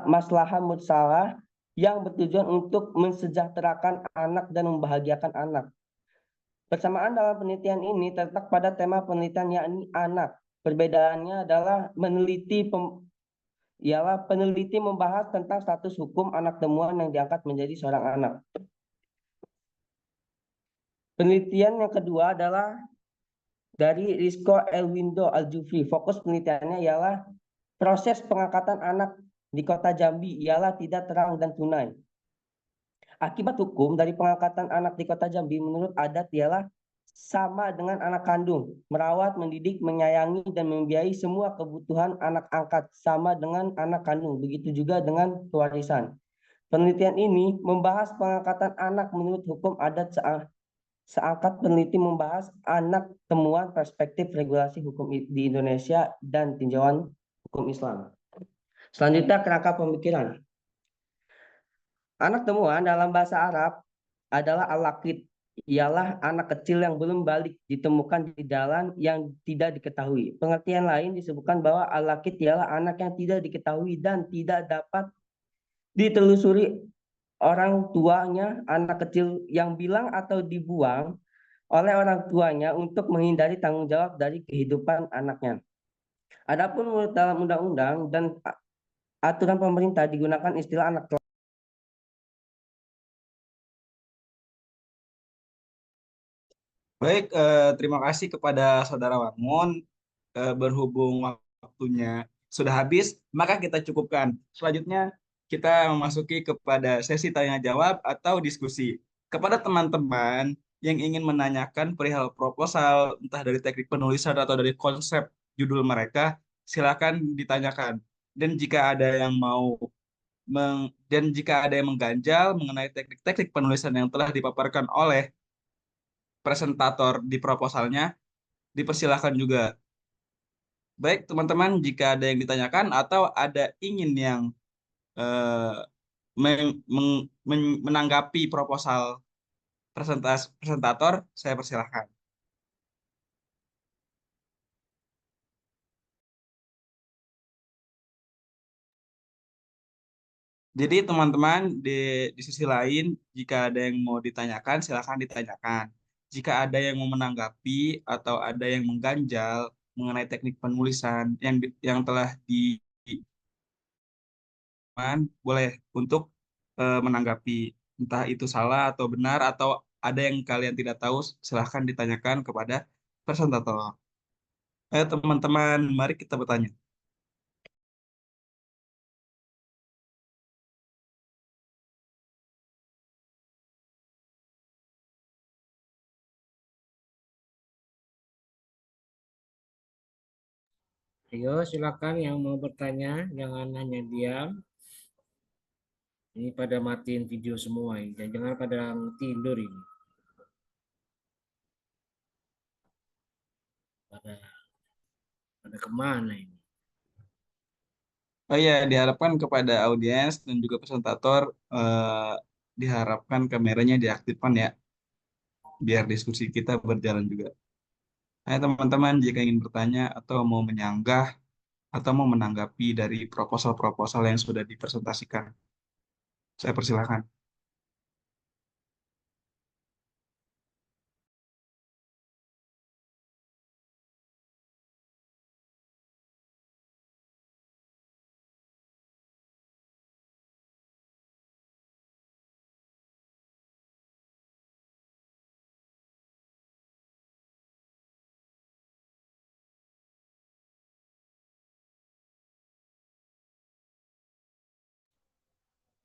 maslahah mursalah yang bertujuan untuk mensejahterakan anak dan membahagiakan anak. Bersamaan dalam penelitian ini terletak pada tema penelitian yakni anak. Perbedaannya adalah peneliti membahas tentang status hukum anak temuan yang diangkat menjadi seorang anak. Penelitian yang kedua adalah dari Rizko Elwindo Aljufri. Fokus penelitiannya ialah proses pengangkatan anak di kota Jambi ialah tidak terang dan tunai. Akibat hukum dari pengangkatan anak di kota Jambi menurut adat ialah sama dengan anak kandung, merawat, mendidik, menyayangi, dan membiayai semua kebutuhan anak angkat sama dengan anak kandung. Begitu juga dengan pewarisan. Penelitian ini membahas pengangkatan anak menurut hukum adat seangkat peneliti membahas anak temuan perspektif regulasi hukum di Indonesia dan tinjauan hukum Islam. Selanjutnya kerangka pemikiran. Anak temuan dalam bahasa Arab adalah al-laqit, ialah anak kecil yang belum balik ditemukan di jalan yang tidak diketahui. Pengertian lain disebutkan bahwa al-laqit ialah anak yang tidak diketahui dan tidak dapat ditelusuri orang tuanya, anak kecil yang bilang atau dibuang oleh orang tuanya untuk menghindari tanggung jawab dari kehidupan anaknya. Adapun menurut dalam undang-undang dan aturan pemerintah digunakan istilah anak. Baik, terima kasih kepada Saudara Wangun. Berhubung waktunya sudah habis, maka kita cukupkan. Selanjutnya, kita memasuki kepada sesi tanya jawab atau diskusi. Kepada teman-teman yang ingin menanyakan perihal proposal, entah dari teknik penulisan atau dari konsep judul mereka, silakan ditanyakan. Dan jika ada yang mengganjal mengenai teknik-teknik penulisan yang telah dipaparkan oleh presentator di proposalnya, dipersilahkan juga. Baik, teman-teman, jika ada yang ditanyakan atau ada ingin yang menanggapi proposal presentator, saya persilahkan. Jadi teman-teman di sisi lain, jika ada yang mau ditanyakan, silakan ditanyakan. Jika ada yang mau menanggapi atau ada yang mengganjal mengenai teknik penulisan yang telah boleh untuk menanggapi, entah itu salah atau benar atau ada yang kalian tidak tahu, silahkan ditanyakan kepada presentator. Ayo teman-teman, mari kita bertanya. Ayo silakan yang mau bertanya, jangan hanya diam. Ini pada matiin video semua ini, jangan pada tidur ini. Pada kemana ini? Oh iya, diharapkan kepada audiens dan juga presentator diharapkan kameranya diaktifkan ya, biar diskusi kita berjalan juga. Nah, teman-teman, jika ingin bertanya atau mau menyanggah atau mau menanggapi dari proposal-proposal yang sudah dipresentasikan, saya persilahkan.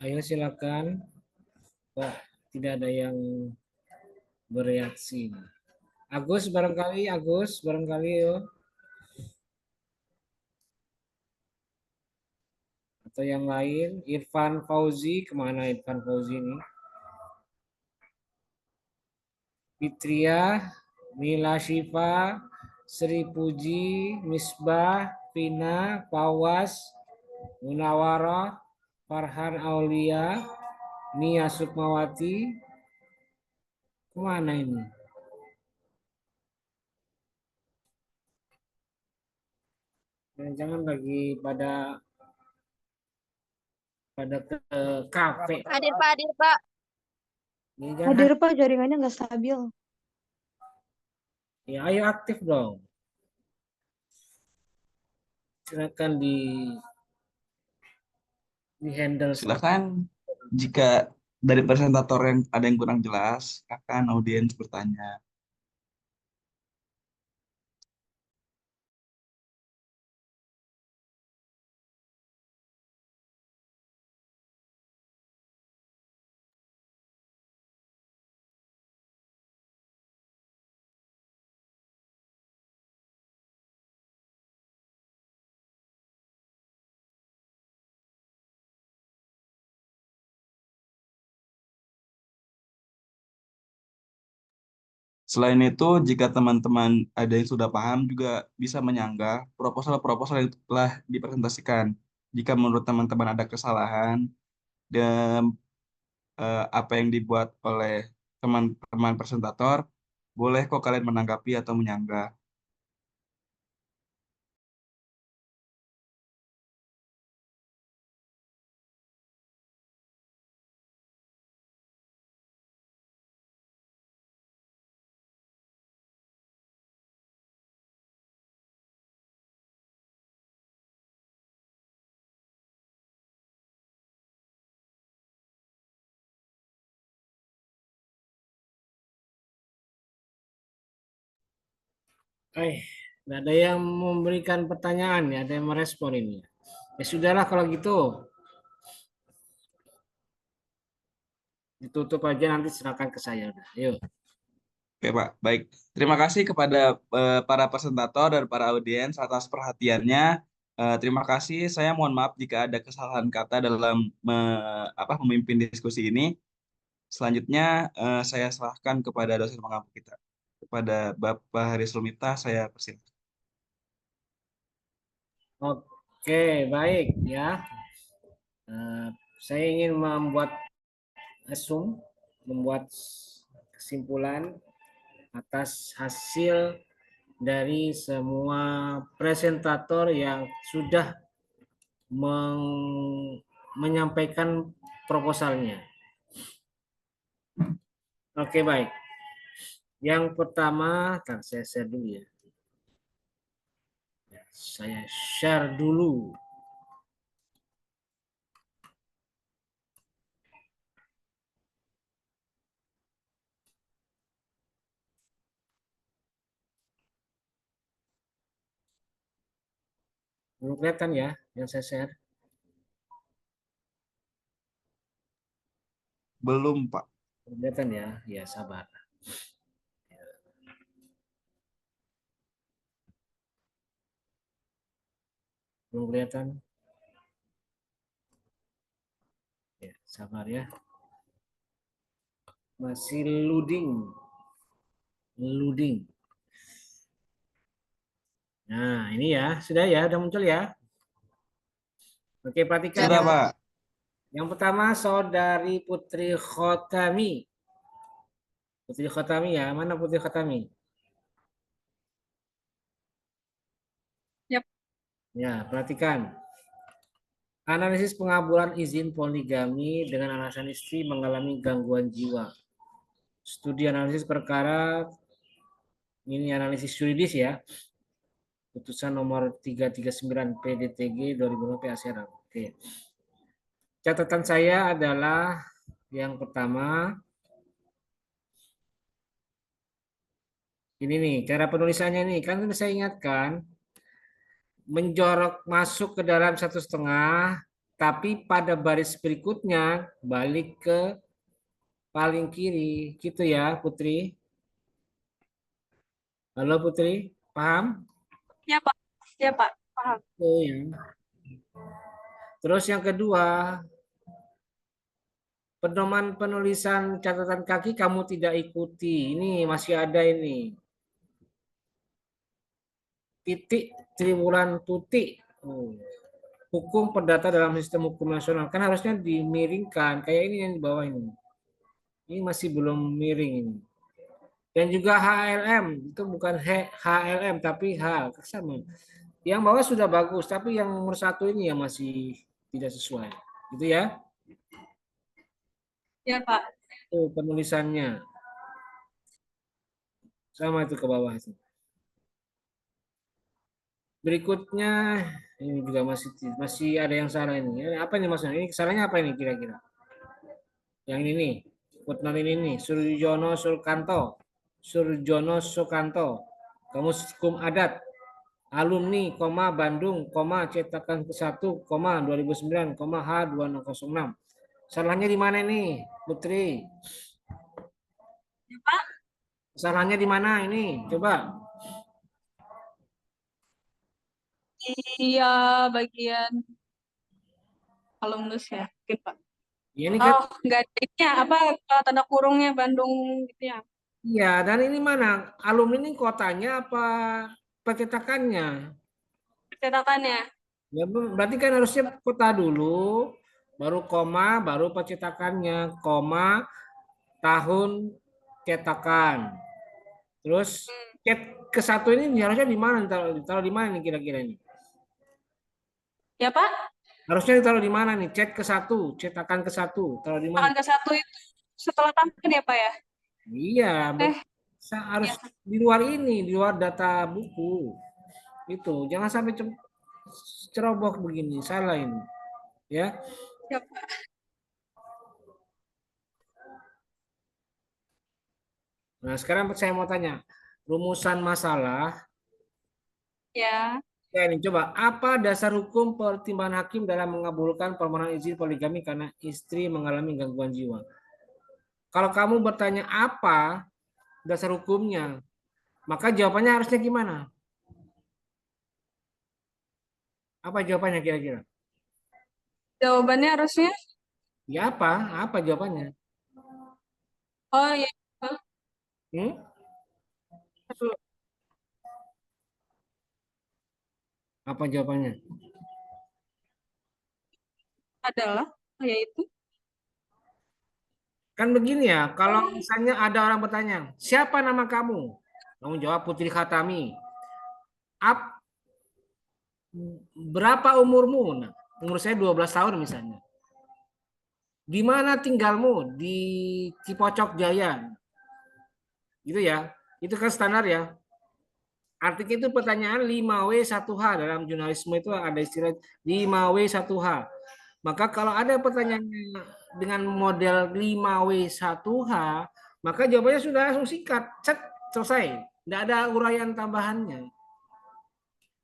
Ayo silakan. Wah, tidak ada yang bereaksi. Agus barangkali yo. Atau yang lain, Irfan Fauzi, kemana Irfan Fauzi ini? Fitria, Mila Shiva, Sri Puji, Misbah, Vina, Pawas, Munawara, Farhan Aulia, Nia Sukmawati. Kemana ini? Jangan lagi pada ke kafe. Hadir Pak, hadir Pak. Ya, jangan Hadir Pak, jaringannya nggak stabil. ya, ayo aktif dong. Silakan di handle. Silakan jika dari presentator yang ada yang kurang jelas, akan audiens bertanya. Selain itu, jika teman-teman ada yang sudah paham juga bisa menyanggah proposal-proposal yang telah dipresentasikan. Jika menurut teman-teman ada kesalahan dan apa yang dibuat oleh teman-teman presentator, boleh kok kalian menanggapi atau menyanggah. Nggak ada yang memberikan pertanyaan ya, ada yang merespon ini. Ya sudahlah kalau gitu. Ditutup aja, nanti serahkan ke saya udah. Yuk. Oke, Pak. Baik. Terima kasih kepada para presentator dan para audiens atas perhatiannya. Terima kasih. Saya mohon maaf jika ada kesalahan kata dalam memimpin diskusi ini. Selanjutnya saya serahkan kepada dosen pengampu kita. Kepada Bapak Haris Lumita, saya persilakan. Oke, baik ya. Saya ingin membuat kesimpulan atas hasil dari semua presentator yang sudah menyampaikan proposalnya. Oke, baik. Yang pertama, saya share dulu ya. Saya share dulu. Belum kelihatan ya yang saya share? Belum, Pak. Belum kelihatan ya? Ya, sabar. Belum kelihatan? Ya, sabar ya. Masih loading. Loading. Nah, ini ya. Sudah ya, udah muncul ya. Oke, perhatikan. Sudah, Pak. Yang pertama, Saudari Putri Khotami. Putri Khotami ya. Mana Putri Khotami? Yap. Ya, perhatikan. Analisis pengabulan izin poligami dengan alasan istri mengalami gangguan jiwa. Studi analisis perkara, ini analisis yuridis ya. Putusan nomor 339 PDTG 2020 PA Oke. Catatan saya adalah yang pertama, ini nih, cara penulisannya nih, kan saya ingatkan, menjorok masuk ke dalam 1,5, tapi pada baris berikutnya balik ke paling kiri, gitu ya Putri. Halo Putri, paham? Ya Pak, ya Pak, paham. Oh, ya. Terus yang kedua, Pedoman penulisan catatan kaki kamu tidak ikuti. Ini masih ada ini. Titik triwulan tutik. Hukum perdata dalam sistem hukum nasional. Kan harusnya dimiringkan. Kayak ini yang di bawah ini. Ini masih belum miring ini. Dan juga HLM. Itu bukan HLM tapi H. Sama. Yang bawah sudah bagus. Tapi yang nomor 1 ini yang masih tidak sesuai. Gitu ya. Ya, Pak. Tuh penulisannya. Sama itu ke bawah itu. Berikutnya ini juga masih ada yang salah ini. Apa ini maksudnya? Ini kesalahannya apa ini kira-kira? Yang ini nih. Footnote ini nih. Surjono Sukanto. Kamus Hukum Adat. Alumni, Bandung, cetakan ke-1, 2009, H2006. Salahnya di mana ini, Putri? Ya, Pak. Salahnya di mana ini? Coba. Iya, bagian alumnus ya, mungkin Pak. Ya, ini kan, Oh, nggak ada ini ya, apa tanda kurungnya Bandung gitu ya? iya, dan ini mana? Alumni ini kotanya apa percetakannya? Cetakannya. Ya, berarti kan harusnya kota dulu, baru koma, baru percetakannya, koma, tahun cetakan. Terus cet ke-1 ini harusnya di mana? Taruh di mana nih kira-kira ini? Ya, Pak? Harusnya ditaruh di mana nih? Cetakan ke-1, taruh di mana? Cetakan ke-1 itu setelah tahun ya, Pak ya? Iya, harus ya. di luar ini, di luar data buku. Itu, jangan sampai ceroboh begini, salah ini. Ya. Ya, Pak. Nah, sekarang saya mau tanya, rumusan masalah. Ya. Ya, ini coba, apa dasar hukum pertimbangan hakim dalam mengabulkan permohonan izin poligami karena istri mengalami gangguan jiwa? Kalau kamu bertanya apa dasar hukumnya, maka jawabannya harusnya gimana? Apa jawabannya kira-kira? Jawabannya harusnya? Ya apa? Apa jawabannya? Oh iya. Apa jawabannya? Adalah, yaitu. Kan begini ya, kalau misalnya ada orang bertanya, siapa nama kamu? Kamu jawab Putri Khatami. Berapa umurmu? Nah, umur saya 12 tahun misalnya. Di mana tinggalmu? Di Cipocok Jaya. Gitu ya. Itu kan standar ya. Artinya itu pertanyaan 5W1H. Dalam jurnalisme itu ada istilah 5W1H. Maka kalau ada pertanyaan dengan model 5W1H, maka jawabannya sudah langsung singkat. Cet, selesai. Tidak ada uraian tambahannya.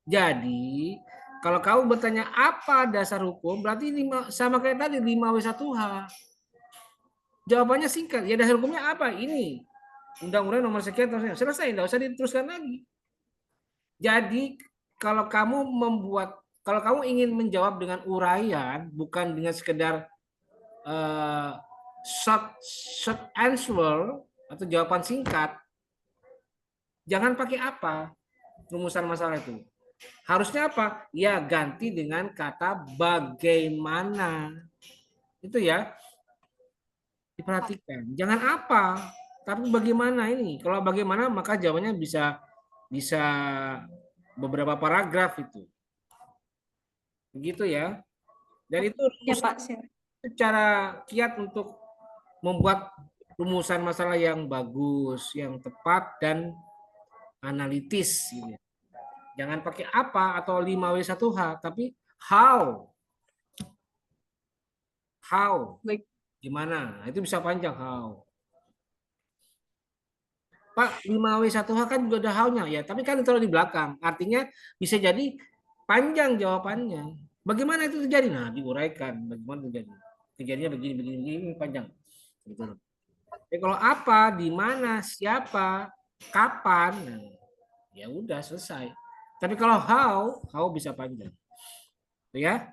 Jadi, kalau kamu bertanya apa dasar hukum, berarti sama kayak tadi 5W1H. Jawabannya singkat. Ya dasar hukumnya apa? Ini. Undang-undang nomor sekian, selesai. Tidak usah diteruskan lagi. Jadi, kalau kamu ingin menjawab dengan uraian, bukan dengan sekedar short answer atau jawaban singkat, jangan pakai apa rumusan masalah itu. Harusnya apa? Ya ganti dengan kata bagaimana. Itu ya. Diperhatikan. Jangan apa, tapi bagaimana ini. Kalau bagaimana maka jawabannya bisa beberapa paragraf itu. Begitu ya. Dan itu ya, Pak. Secara kiat untuk membuat rumusan masalah yang bagus, yang tepat dan analitis. Gitu. Jangan pakai apa atau 5W1H, tapi how. How. Baik. Gimana? Nah, itu bisa panjang how. Pak, 5W1H kan juga ada how-nya ya, tapi kan ditaruh di belakang. Artinya bisa jadi panjang jawabannya. Bagaimana itu terjadi? Nah, diuraikan bagaimana terjadi. Kejadiannya begini panjang. Gitu. Jadi kalau apa, di mana, siapa, kapan, nah, ya udah selesai. Tapi kalau how bisa panjang. Ya.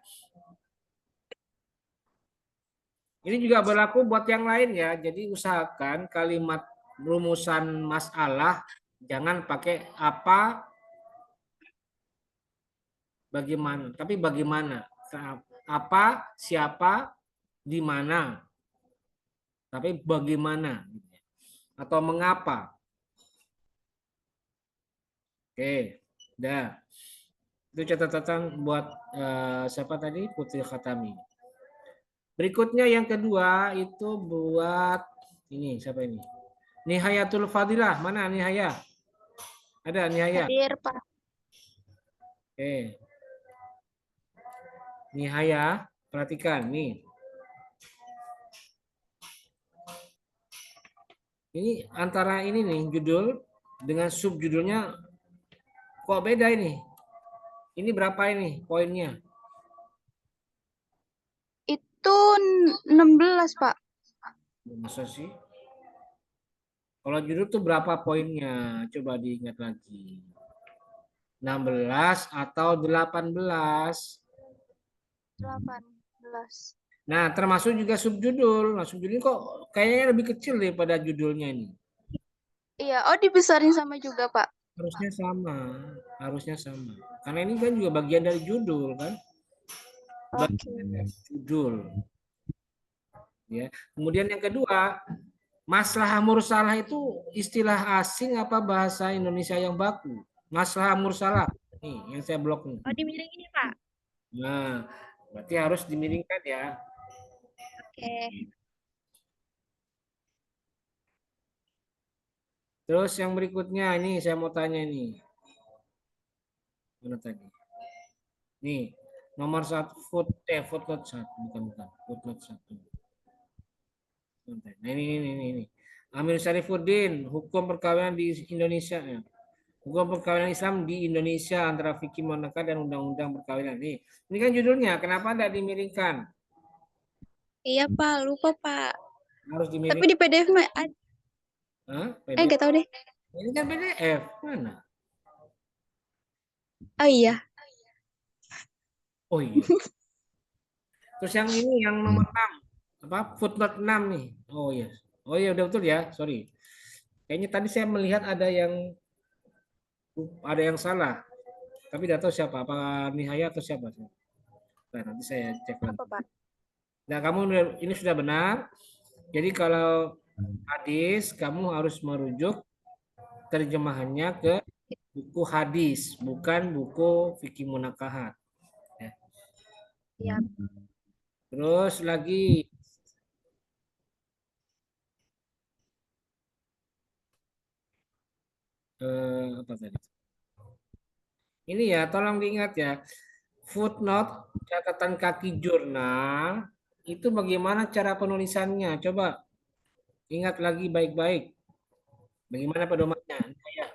Ini juga berlaku buat yang lain ya. Jadi usahakan kalimat rumusan masalah jangan pakai apa, bagaimana, tapi bagaimana. Apa, siapa, di mana, tapi bagaimana atau mengapa. Oke, dah. Itu catatan buat siapa tadi? Putri Khatami. Berikutnya yang kedua itu buat ini siapa ini? Nihayatul Fadilah. Mana Nihaya? Ada Nihaya? Hadir, Pak. Oke. Nihaya, perhatikan nih. Ini antara ini nih judul dengan subjudulnya kok beda ini? Ini berapa ini poinnya? Itu 16, Pak. Masa sih? Kalau judul tuh berapa poinnya? Coba diingat lagi. 16 atau 18? 18. Nah, termasuk juga subjudul. Nah, subjudul ini kok kayaknya lebih kecil daripada judulnya ini. Iya, oh dibesarin sama juga, Pak. Harusnya sama. Harusnya sama. Karena ini kan juga bagian dari judul kan? Bagian dari judul. Ya. Kemudian yang kedua, maslahah mursalah itu istilah asing apa bahasa Indonesia yang baku? Maslahah mursalah. Nih, yang saya blok nih. Oh, dimiringin ya, Pak. Nah, berarti harus dimiringkan ya. Oke. Terus yang berikutnya ini saya mau tanya nih. Mana tadi? Nih, nomor 1 footnote 1 bukan footnote 1. Nah, ini. Amir Syarifuddin, hukum perkawinan di Indonesia ya. Hukum perkawinan Islam di Indonesia antara fikih Monaco dan undang-undang perkawinan. Nih, ini kan judulnya, kenapa tidak dimiringkan? Iya, Pak. Lupa, Pak. Harus Tapi dimiringkan. di PDF mah ada. Hah? Gak tahu deh. Ini kan PDF, mana? Oh iya. Oh iya. Terus yang ini yang nomor 6. Apa? Footnote 6 nih. Oh iya. Oh iya udah betul ya, sorry. Kayaknya tadi saya melihat ada yang salah. Tapi tidak tahu siapa, apa Nihaya atau siapa. Nah, nanti saya cek lagi. Apa, Pak? Nah, kamu ini sudah benar. Jadi kalau hadis, kamu harus merujuk terjemahannya ke buku hadis, bukan buku fikih munakahat. Ya. Iya. Terus lagi apa tadi? Ini ya, tolong diingat ya. Footnote, catatan kaki jurnal, itu bagaimana cara penulisannya? Coba ingat lagi baik-baik. Bagaimana pedomannya? Ya.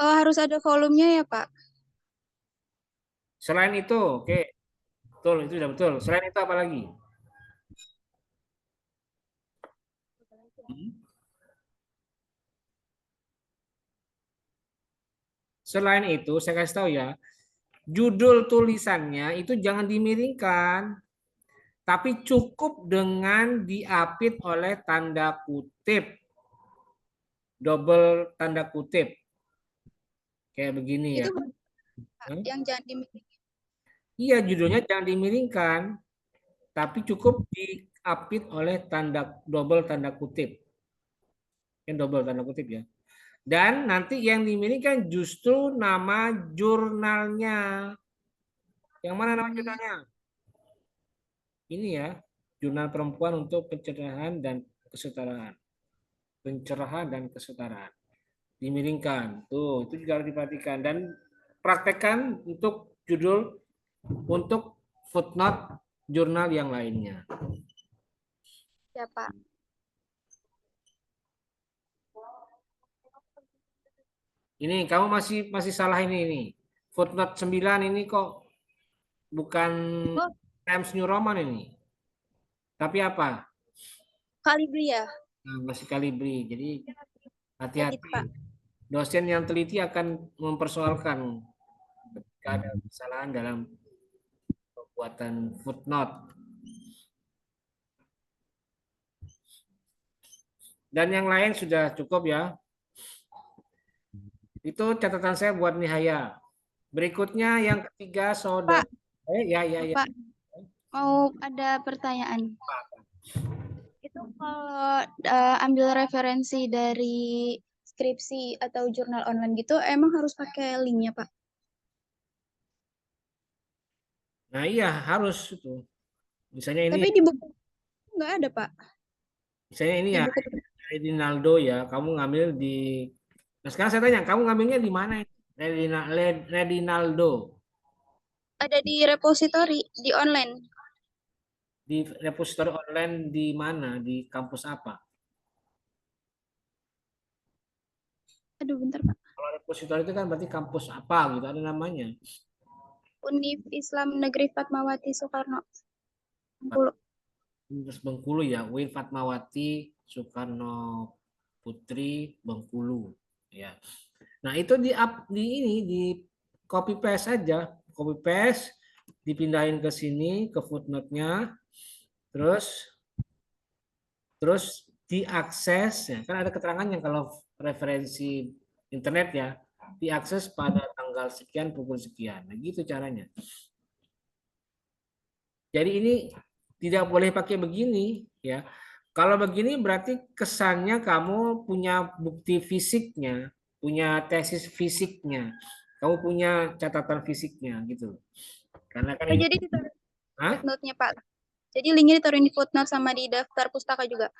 Oh, harus ada volumenya ya, Pak? Selain itu, oke. Betul, itu sudah betul. Selain itu apa lagi? Selain itu, saya kasih tahu ya, judul tulisannya itu jangan dimiringkan, tapi cukup dengan diapit oleh tanda kutip, double tanda kutip, kayak begini ya. Itu yang jangan dimiringin. Iya, judulnya jangan dimiringkan, tapi cukup diapit oleh double tanda kutip, yang double tanda kutip ya. Dan nanti yang dimiringkan justru nama jurnalnya. Yang mana nama jurnalnya? Ini ya, Jurnal Perempuan untuk Pencerahan dan Kesetaraan. Pencerahan dan kesetaraan. Dimiringkan. Tuh, itu juga harus diperhatikan. Dan praktekkan untuk judul, untuk footnote jurnal yang lainnya. Ya, Pak. Ini kamu masih salah ini. Footnote 9 ini kok bukan Times New Roman ini. Tapi apa? Kalibri ya? Nah, masih Kalibri. Jadi hati-hati. Dosen yang teliti akan mempersoalkan ketika ada kesalahan dalam pembuatan footnote. Dan yang lain sudah cukup ya. Itu catatan saya buat Nihaya. Berikutnya yang ketiga saudara. Pak, Ya. Pak, mau ada pertanyaan. Itu kalau ambil referensi dari skripsi atau jurnal online gitu, emang harus pakai linknya, Pak? Nah iya harus itu. Misalnya ini. Tapi di buku nggak ada, Pak. Misalnya ini Di ya. buku Redinaldo ya. Kamu ngambil di. Nah sekarang saya tanya, kamu ngambilnya di mana? Redinaldo. ada di repositori, di online. Di repositori online di mana? Di kampus apa? Aduh, bentar, Pak. Kalau repositori itu kan berarti kampus apa gitu, ada namanya. Univ Islam Negeri Fatmawati Soekarno. Bengkulu. Terus Bengkulu ya, UIN Fatmawati Soekarno Putri Bengkulu ya. Nah, itu di ini di copy paste aja, copy paste dipindahin ke sini ke footnote-nya. Terus diakses ya. Kan ada keterangannya kalau referensi internet ya, diakses pada tanggal sekian pukul sekian. Nah, gitu caranya. Jadi ini tidak boleh pakai begini ya. Kalau begini berarti kesannya kamu punya bukti fisiknya, punya tesis fisiknya, kamu punya catatan fisiknya gitu. Karena kan ini. Jadi ditaruh footnote-nya, Pak. Jadi linknya ditaruh di footnote sama di daftar pustaka juga.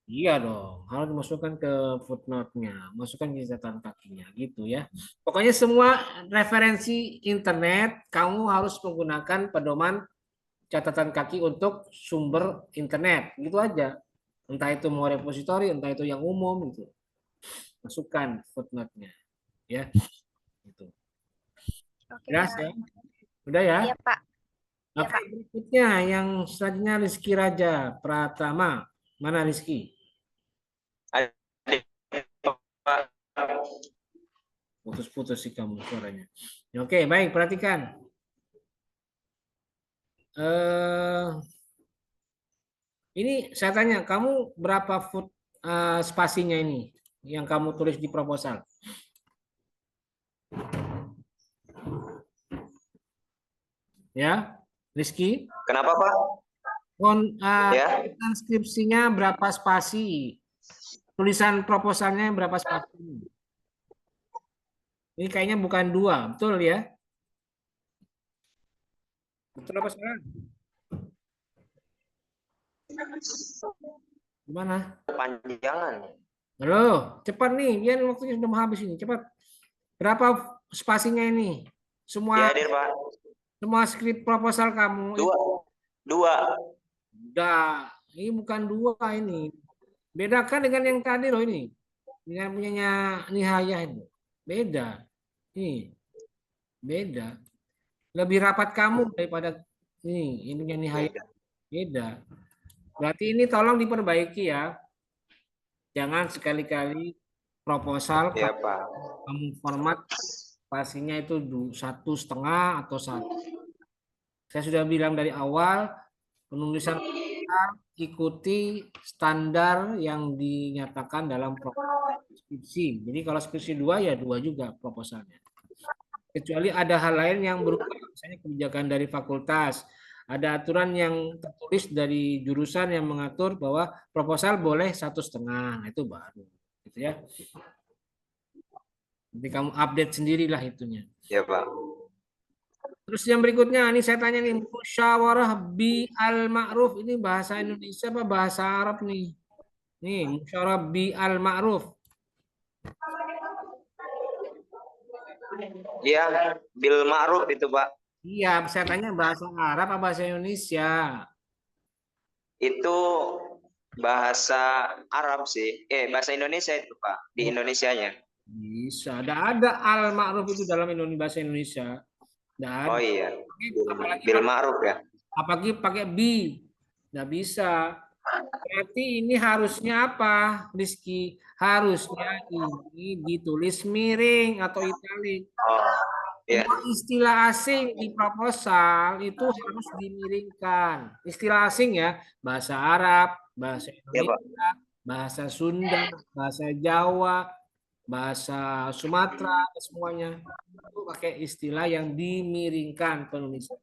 Iya dong, harus dimasukkan ke footnote-nya, masukkan di catatan kakinya gitu ya. Pokoknya semua referensi internet kamu harus menggunakan pedoman catatan kaki untuk sumber internet, gitu aja. Entah itu mau repositori, entah itu yang umum gitu. Masukkan footnote-nya, ya. Gitu. Oke, Jelas Pak. ya? Udah ya? Iya, Pak. Oke, berikutnya yang selanjutnya Rizky Raja Pratama. Mana Rizky? Putus-putus sih kamu suaranya. Oke, baik, perhatikan. Ini saya tanya, kamu berapa foot spasinya ini yang kamu tulis di proposal? Ya, Rizky? Kenapa, Pak? Ya. Transkripsinya berapa spasi? Tulisan proposalnya berapa spasi? Ini kayaknya bukan 2, betul ya? Betul apa salah? Gimana? Panjangan. Halo, cepat nih, biar waktunya sudah mau habis ini, cepat. Berapa spasinya ini? Semua. Ya, hadir, Pak. Semua skrip proposal kamu. 2. Udah, ini bukan 2 ini. Bedakan dengan yang tadi loh ini. Dengan punyanya Nihaya itu. Beda. Ini. Beda. Lebih rapat kamu daripada ini punya Nihaya. Beda. Berarti ini tolong diperbaiki ya. Jangan sekali-kali proposal ya, Pak. Kamu format spasinya itu 1,5 atau 1. Saya sudah bilang dari awal, penulisan ikuti standar yang dinyatakan dalam skripsi. Jadi kalau skripsi 2 ya 2 juga proposalnya. Kecuali ada hal lain yang berubah, misalnya kebijakan dari fakultas, ada aturan yang tertulis dari jurusan yang mengatur bahwa proposal boleh 1,5, nah itu baru, gitu ya. Nanti kamu update sendirilah itunya. Ya, Pak. Terus yang berikutnya, ini saya tanya nih, musyawarah bi al-ma'ruf, ini bahasa Indonesia apa bahasa Arab nih? Nih, musyawarah bi al-ma'ruf. Iya, bil ma'ruf itu, Pak. Iya, saya tanya bahasa Arab apa bahasa Indonesia? Itu bahasa Arab sih. Bahasa Indonesia itu, Pak. Di Indonesianya. Bisa. Ada al-ma'ruf itu dalam bahasa Indonesia. Oh iya. Bil ma'ruf ya. Apalagi pakai bi. Nggak bisa. Berarti ini harusnya apa, Rizky? Harusnya ini ditulis miring atau italik. Oh, iya. Istilah asing di proposal itu harus dimiringkan. Istilah asing ya, bahasa Arab, bahasa Indonesia, bahasa Sunda, bahasa Jawa, bahasa Sumatera, semuanya itu pakai istilah yang dimiringkan penulisan.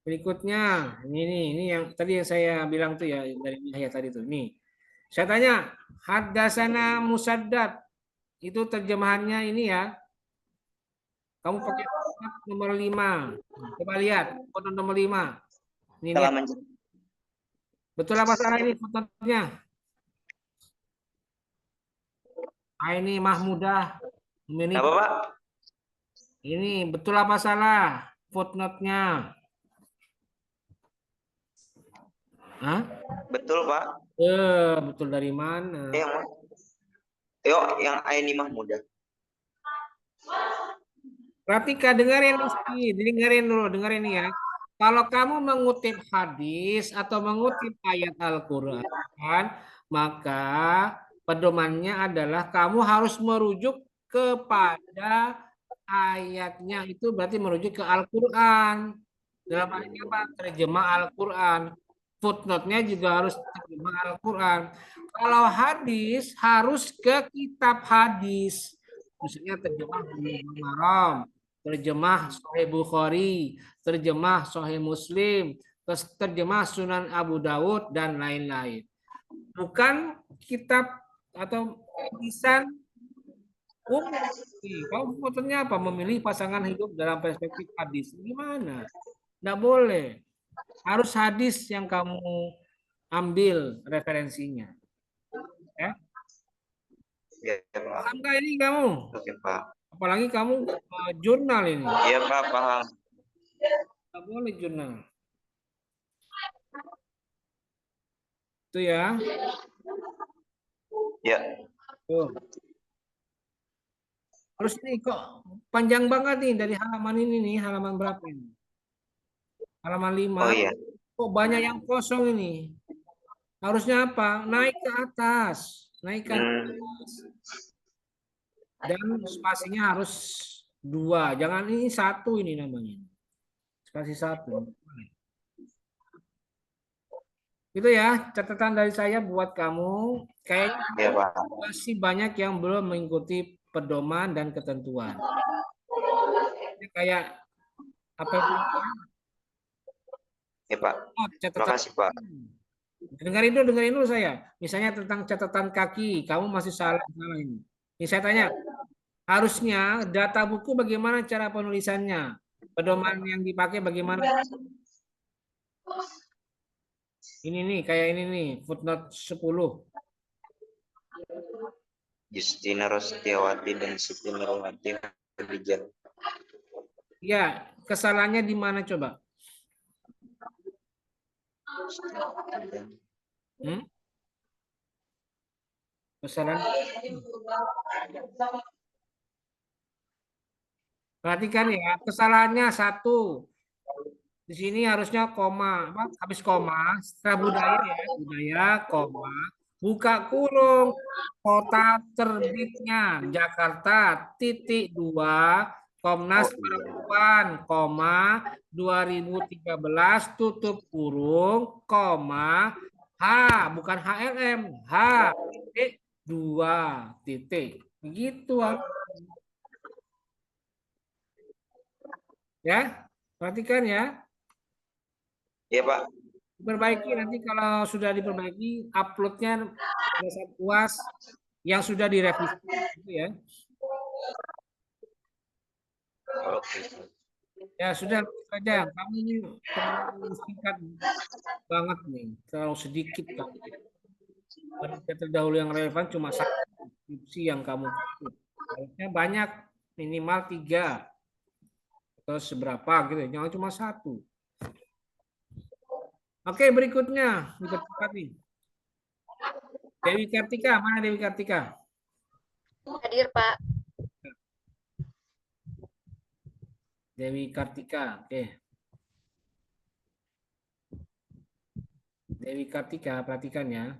Berikutnya, ini yang tadi yang saya bilang tuh ya dari Yahya tadi tuh. Nih, saya tanya, Haddasana Musaddad itu terjemahannya ini ya. Kamu pakai nomor 5. Coba lihat foto nomor 5. Ini Telah lihat. Betul apa salah ini fotonya? Ah, ini Mahmudah. Ini, Apa, Pak? ini betul apa salah footnote-nya? Hah? Betul, Pak. Betul dari mana? Yang Aini Mahmudah. Pratika, dengerin dengerin nih ya. Kalau kamu mengutip hadis atau mengutip ayat Al-Quran, maka pedomannya adalah kamu harus merujuk kepada ayatnya. Itu berarti merujuk ke Al-Quran. Dalam hal ini apa? Terjemah Al-Quran. Footnote-nya juga harus terjemah Al-Quran. Kalau hadis harus ke kitab hadis. Misalnya terjemah Bulughul Maram, terjemah Sahih Bukhari, terjemah Sahih Muslim, terjemah Sunan Abu Dawud, dan lain-lain. Bukan kitab atau tulisan umum. Kamu fotonya apa? Memilih pasangan hidup dalam perspektif hadis. Gimana? Nggak boleh. Harus hadis yang kamu ambil referensinya. Ya? Ya, Pak. Paham nggak ini kamu? Oke, Pak. Apalagi kamu jurnal ini. Iya, Pak, paham. Nggak boleh jurnal. Itu ya. Ya. Tuh. Terus ini kok panjang banget nih dari halaman ini nih, halaman berapa ini? Halaman 5. Oh iya. Kok banyak yang kosong ini? Harusnya apa? Naik ke atas. Naikkan ke atas. Dan spasinya harus 2. Jangan ini 1 ini namanya. Spasi 1. Itu ya catatan dari saya buat kamu. Kayaknya masih banyak yang belum mengikuti pedoman dan ketentuan. Ini kayak apa itu? Ya, Pak. Terima kasih, Pak. Dengerin dulu saya. Misalnya tentang catatan kaki, kamu masih salah ini. Ini saya tanya, harusnya data buku bagaimana cara penulisannya? Pedoman yang dipakai bagaimana? Ini nih, kayak ini nih, footnote 10. Justina Rostiawati dan Siti Nurwati Khadijah. Ya, kesalahannya di mana coba? Kesalahan. Perhatikan ya, kesalahannya 1. Di sini harusnya koma, habis koma, setelah budaya ya, budaya, koma, buka kurung, kota terbitnya Jakarta, .2, Komnas Perempuan, koma, 2013, tutup kurung, koma, H, bukan HLM, H, titik, 2, titik. Begitu. Ya, perhatikan ya. Iya, Pak. Diperbaiki nanti kalau sudah diperbaiki, uploadnya pada saat UAS yang sudah direvisi, gitu ya. Oke. Ya sudah saja. Kamu ini terlalu singkat banget nih, terlalu sedikit kan. Pada terdahulu yang relevan cuma 1 deskripsi yang kamu kutip. Harusnya banyak, minimal 3 atau seberapa gitu. Jangan cuma 1. Oke, berikutnya cepat nih. Dewi Kartika, mana Dewi Kartika? Hadir, Pak. Dewi Kartika, oke. Dewi Kartika, perhatikan ya.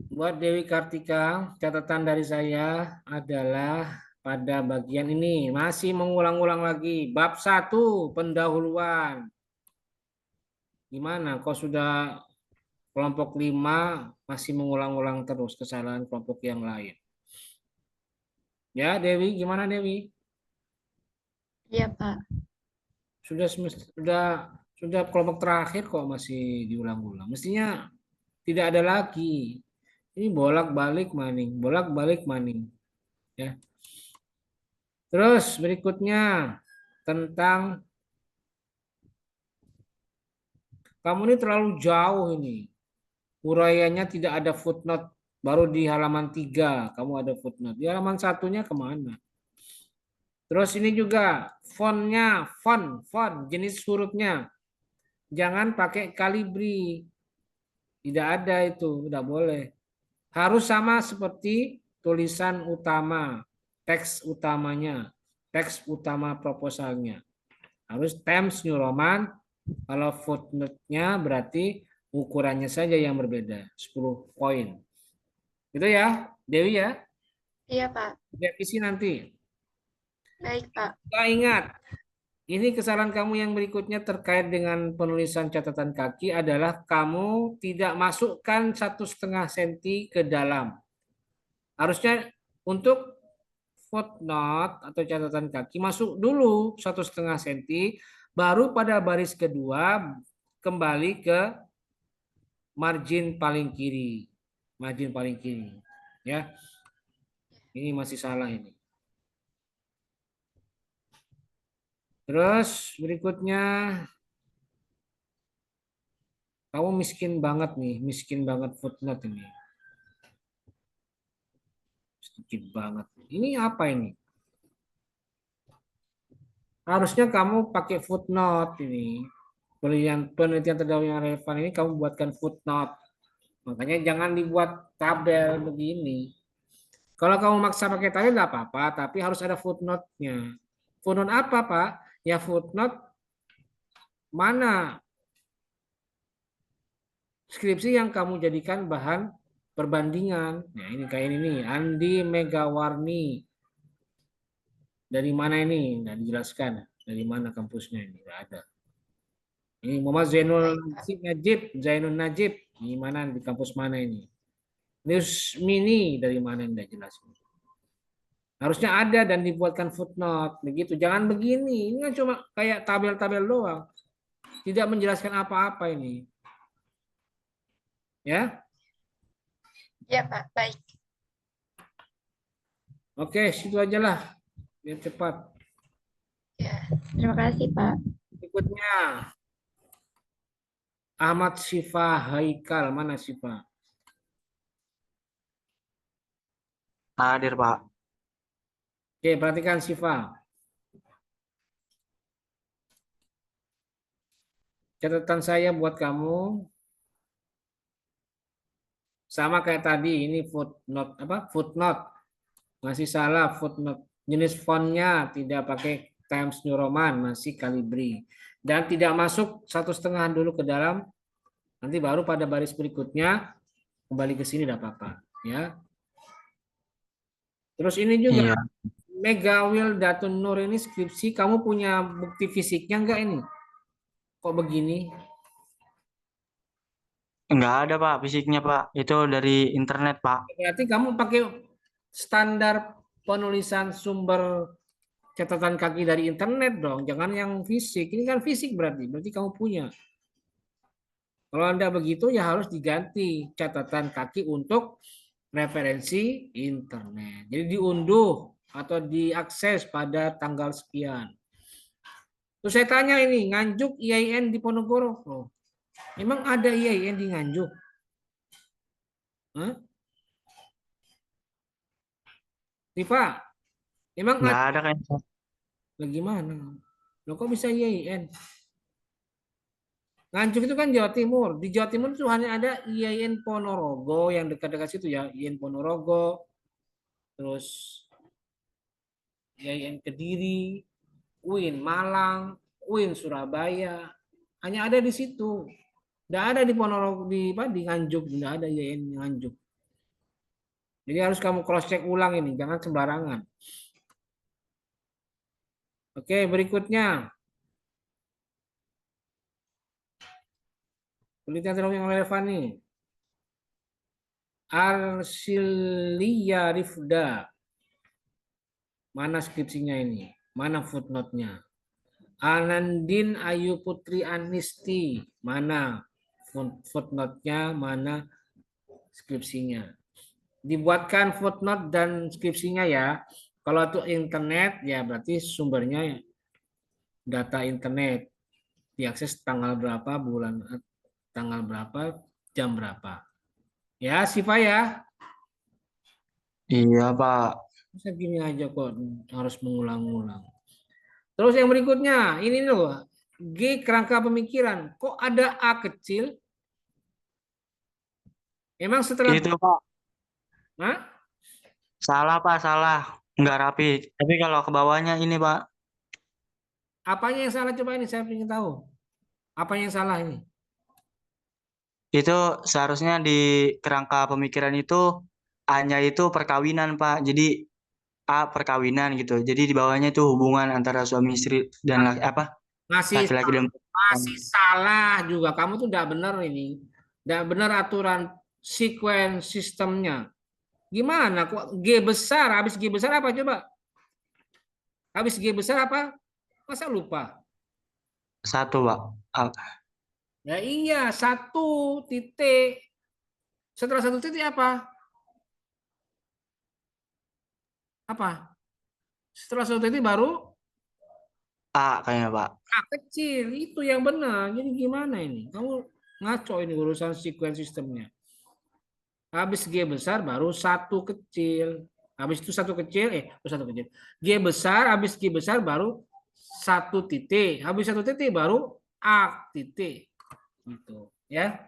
Buat Dewi Kartika, catatan dari saya adalah pada bagian ini. Masih mengulang-ulang lagi. Bab 1, pendahuluan. Gimana? Kok sudah kelompok 5 masih mengulang-ulang terus kesalahan kelompok yang lain? Ya, Dewi, gimana Dewi? Iya, Pak. Sudah kelompok terakhir kok masih diulang-ulang. Mestinya tidak ada lagi. Ini bolak-balik maning, bolak-balik maning. Ya. Terus berikutnya tentang kamu ini terlalu jauh ini. Uraiannya tidak ada footnote, baru di halaman 3 kamu ada footnote. Di halaman satunya kemana? Terus ini juga fontnya, font, jenis hurufnya. Jangan pakai kalibri. Tidak ada itu, tidak boleh. Harus sama seperti tulisan utama, teks utamanya, teks utama proposalnya. Harus Times New Roman. Kalau footnote-nya berarti ukurannya saja yang berbeda, 10 poin. Gitu ya, Dewi ya? Iya, Pak. Revisi nanti. Baik, Pak. Kita ingat, ini kesalahan kamu yang berikutnya terkait dengan penulisan catatan kaki adalah kamu tidak masukkan 1,5 senti ke dalam. Harusnya untuk footnote atau catatan kaki masuk dulu 1,5 senti, baru pada baris kedua kembali ke margin paling kiri. Margin paling kiri. Ya. Ini masih salah ini. Terus berikutnya, kamu miskin banget nih, miskin banget footnote ini. Sedikit banget. Ini apa ini? Harusnya kamu pakai footnote ini. Penelitian terdahulu yang relevan ini kamu buatkan footnote. Makanya jangan dibuat tabel begini. Kalau kamu maksa pakai tabel nggak apa-apa, tapi harus ada footnote-nya. Footnote apa, Pak? Ya footnote mana skripsi yang kamu jadikan bahan perbandingan. Nah, ini kayak ini, Andi Megawarni. Dari mana ini? Nggak dijelaskan. Dari mana kampusnya ini? Nggak ada. Ini Muhammad Zainul Najib. Ini mana di kampus mana ini? News Mini dari mana yang nggak jelas. Harusnya ada dan dibuatkan footnote. Begitu. Jangan begini. Ini kan cuma kayak tabel-tabel doang. Tidak menjelaskan apa-apa ini. Ya? Ya, Pak. Baik. Oke, situ aja lah. Biar cepat. Ya, terima kasih, Pak. Berikutnya. Ahmad Syifa Haikal. Mana Syifa? Hadir, Pak. Oke, perhatikan Syifa. Catatan saya buat kamu. Sama kayak tadi, ini footnote apa? Footnote. Masih salah footnote. Jenis fontnya tidak pakai Times New Roman, masih kalibri. Dan tidak masuk 1,5 dulu ke dalam. Nanti baru pada baris berikutnya kembali ke sini tidak apa-apa, ya. Terus ini juga Iya. Megawil Datun Nur ini skripsi, kamu punya bukti fisiknya enggak ini? Kok begini? Enggak ada, Pak, fisiknya, Pak. Itu dari internet, Pak. Berarti kamu pakai standar penulisan sumber catatan kaki dari internet dong, jangan yang fisik. Ini kan fisik berarti kamu punya. Kalau Anda begitu ya harus diganti catatan kaki untuk referensi internet. Jadi diunduh atau diakses pada tanggal sekian. Terus saya tanya ini, Nganjuk IAIN di Ponorogo. Oh, emang ada IAIN di Nganjuk? Hah? Rifa, emang Enggak ada kayaknya. Bagaimana? Lo kok bisa IAIN? Nganjuk itu kan Jawa Timur. Di Jawa Timur itu hanya ada IAIN Ponorogo yang dekat-dekat situ ya. IAIN Ponorogo, terus IAIN Kediri, UIN Malang, UIN Surabaya. Hanya ada di situ. Tidak ada di Ponorogo, di Nganjuk. Tidak ada IAIN Nganjuk. Jadi harus kamu cross check ulang ini, jangan sembarangan. Oke, berikutnya. Penelitian terlalu yang relevan nih. Arsilia Rifda. Mana skripsinya ini? Mana footnote-nya? Anandin Ayu Putri Anisti. Mana footnote-nya? Mana skripsinya? Dibuatkan footnote dan skripsinya ya. Kalau itu internet, ya berarti sumbernya data internet. Diakses tanggal berapa, bulan, tanggal berapa, jam berapa. Ya, Siva ya. Iya, Pak. Bisa gini aja kok, harus mengulang-ulang. Terus yang berikutnya, ini loh. G kerangka pemikiran. Kok ada A kecil? Emang setelah... Itu, Pak. Hah? Salah, Pak. Salah. Nggak rapi. Tapi kalau ke bawahnya ini, Pak. Apanya yang salah? Coba ini saya ingin tahu. Apanya yang salah ini? Itu seharusnya di kerangka pemikiran itu A-nya itu perkawinan, Pak. Jadi A perkawinan gitu. Jadi di bawahnya itu hubungan antara suami istri dan laki-laki dan Masih salah juga. Kamu tuh tidak benar ini. Tidak benar aturan sequence sistemnya. Gimana kok G besar? Habis G besar apa coba? Habis G besar apa? Masa lupa? satu, Pak. Ya iya, satu titik. Setelah satu titik apa? Apa? Setelah satu titik baru A kayaknya, Pak. A kecil. Itu yang benar. Jadi gimana ini? Kamu ngaco ini urusan sequence sistemnya. Habis G besar baru satu kecil. Habis itu satu kecil, satu kecil. G besar, habis G besar baru satu titik. Habis satu titik baru A titik. Gitu, ya.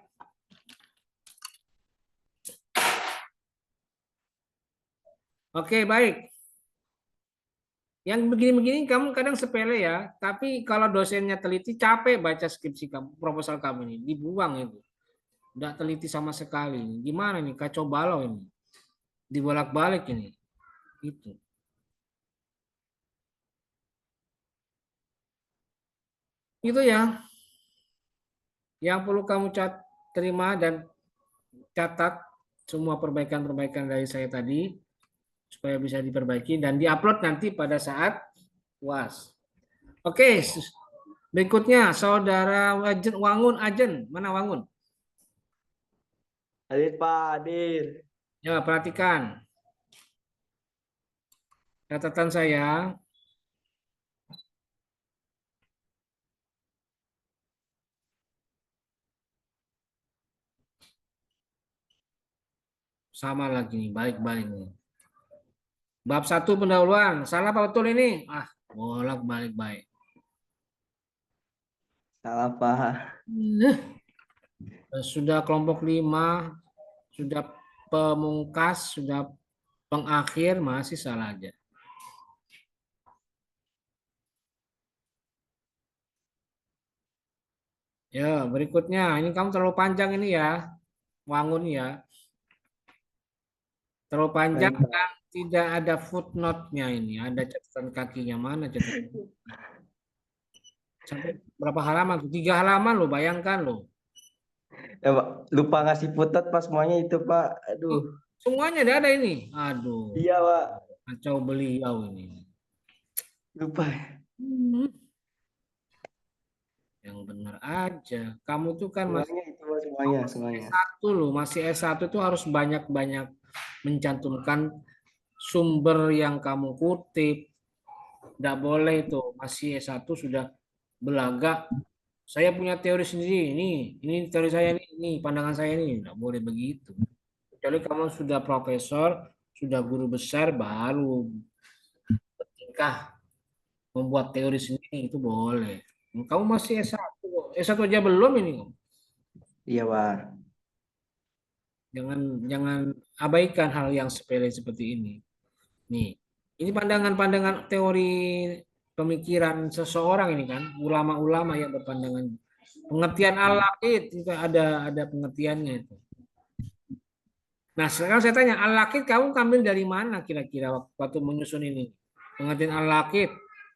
Oke, baik. Yang begini-begini kamu kadang sepele ya, tapi kalau dosennya teliti capek baca skripsi kamu, proposal kamu ini, dibuang itu. Tidak teliti sama sekali. Gimana nih, kacau balau ini. Dibolak-balik ini. Itu. Itu ya. Yang perlu kamu terima dan catat semua perbaikan-perbaikan dari saya tadi supaya bisa diperbaiki dan diupload nanti pada saat UAS. Oke, berikutnya saudara Wangun Ajen, mana Wangun? Hadir Pak, hadir. Ya, perhatikan. Catatan saya. Sama lagi nih, balik-balik nih. Bab 1 pendahuluan, salah apa betul ini? Bolak-balik baik. Salah Pak. Sudah kelompok 5, sudah pemungkas, sudah pengakhir, masih salah aja. Ya, berikutnya. Ini kamu terlalu panjang ini ya. Wangun ya. Terlalu panjang dan tidak ada footnote-nya ini. Ada catatan kakinya. Mana catatan? Sampai berapa halaman? 3 halaman loh, bayangkan loh. Ya, Pak. Lupa ngasih footnote pas semuanya itu Pak. Aduh. Semuanya ada ini. Aduh. Iya Pak. Kacau beliau ini. Lupa. Yang benar aja. Kamu tuh kan semuanya. S1 loh, masih S1 tuh harus banyak-banyak mencantumkan sumber yang kamu kutip. Tidak boleh tuh, masih S1 sudah belagak. Saya punya teori sendiri, ini teori saya ini pandangan saya ini. Tidak boleh begitu. Kecuali kamu sudah profesor, sudah guru besar, baru bertingkah membuat teori sendiri, itu boleh. Kamu masih S1 aja belum ini. Iya, Pak. Jangan abaikan hal yang sepele seperti ini. Nih, ini pandangan-pandangan teori pemikiran seseorang ini kan, ulama-ulama yang berpandangan. Pengertian al-laqid itu ada pengertiannya itu. Nah, sekarang saya tanya, al-laqid kamu ambil dari mana kira-kira waktu menyusun ini? Pengertian al-laqid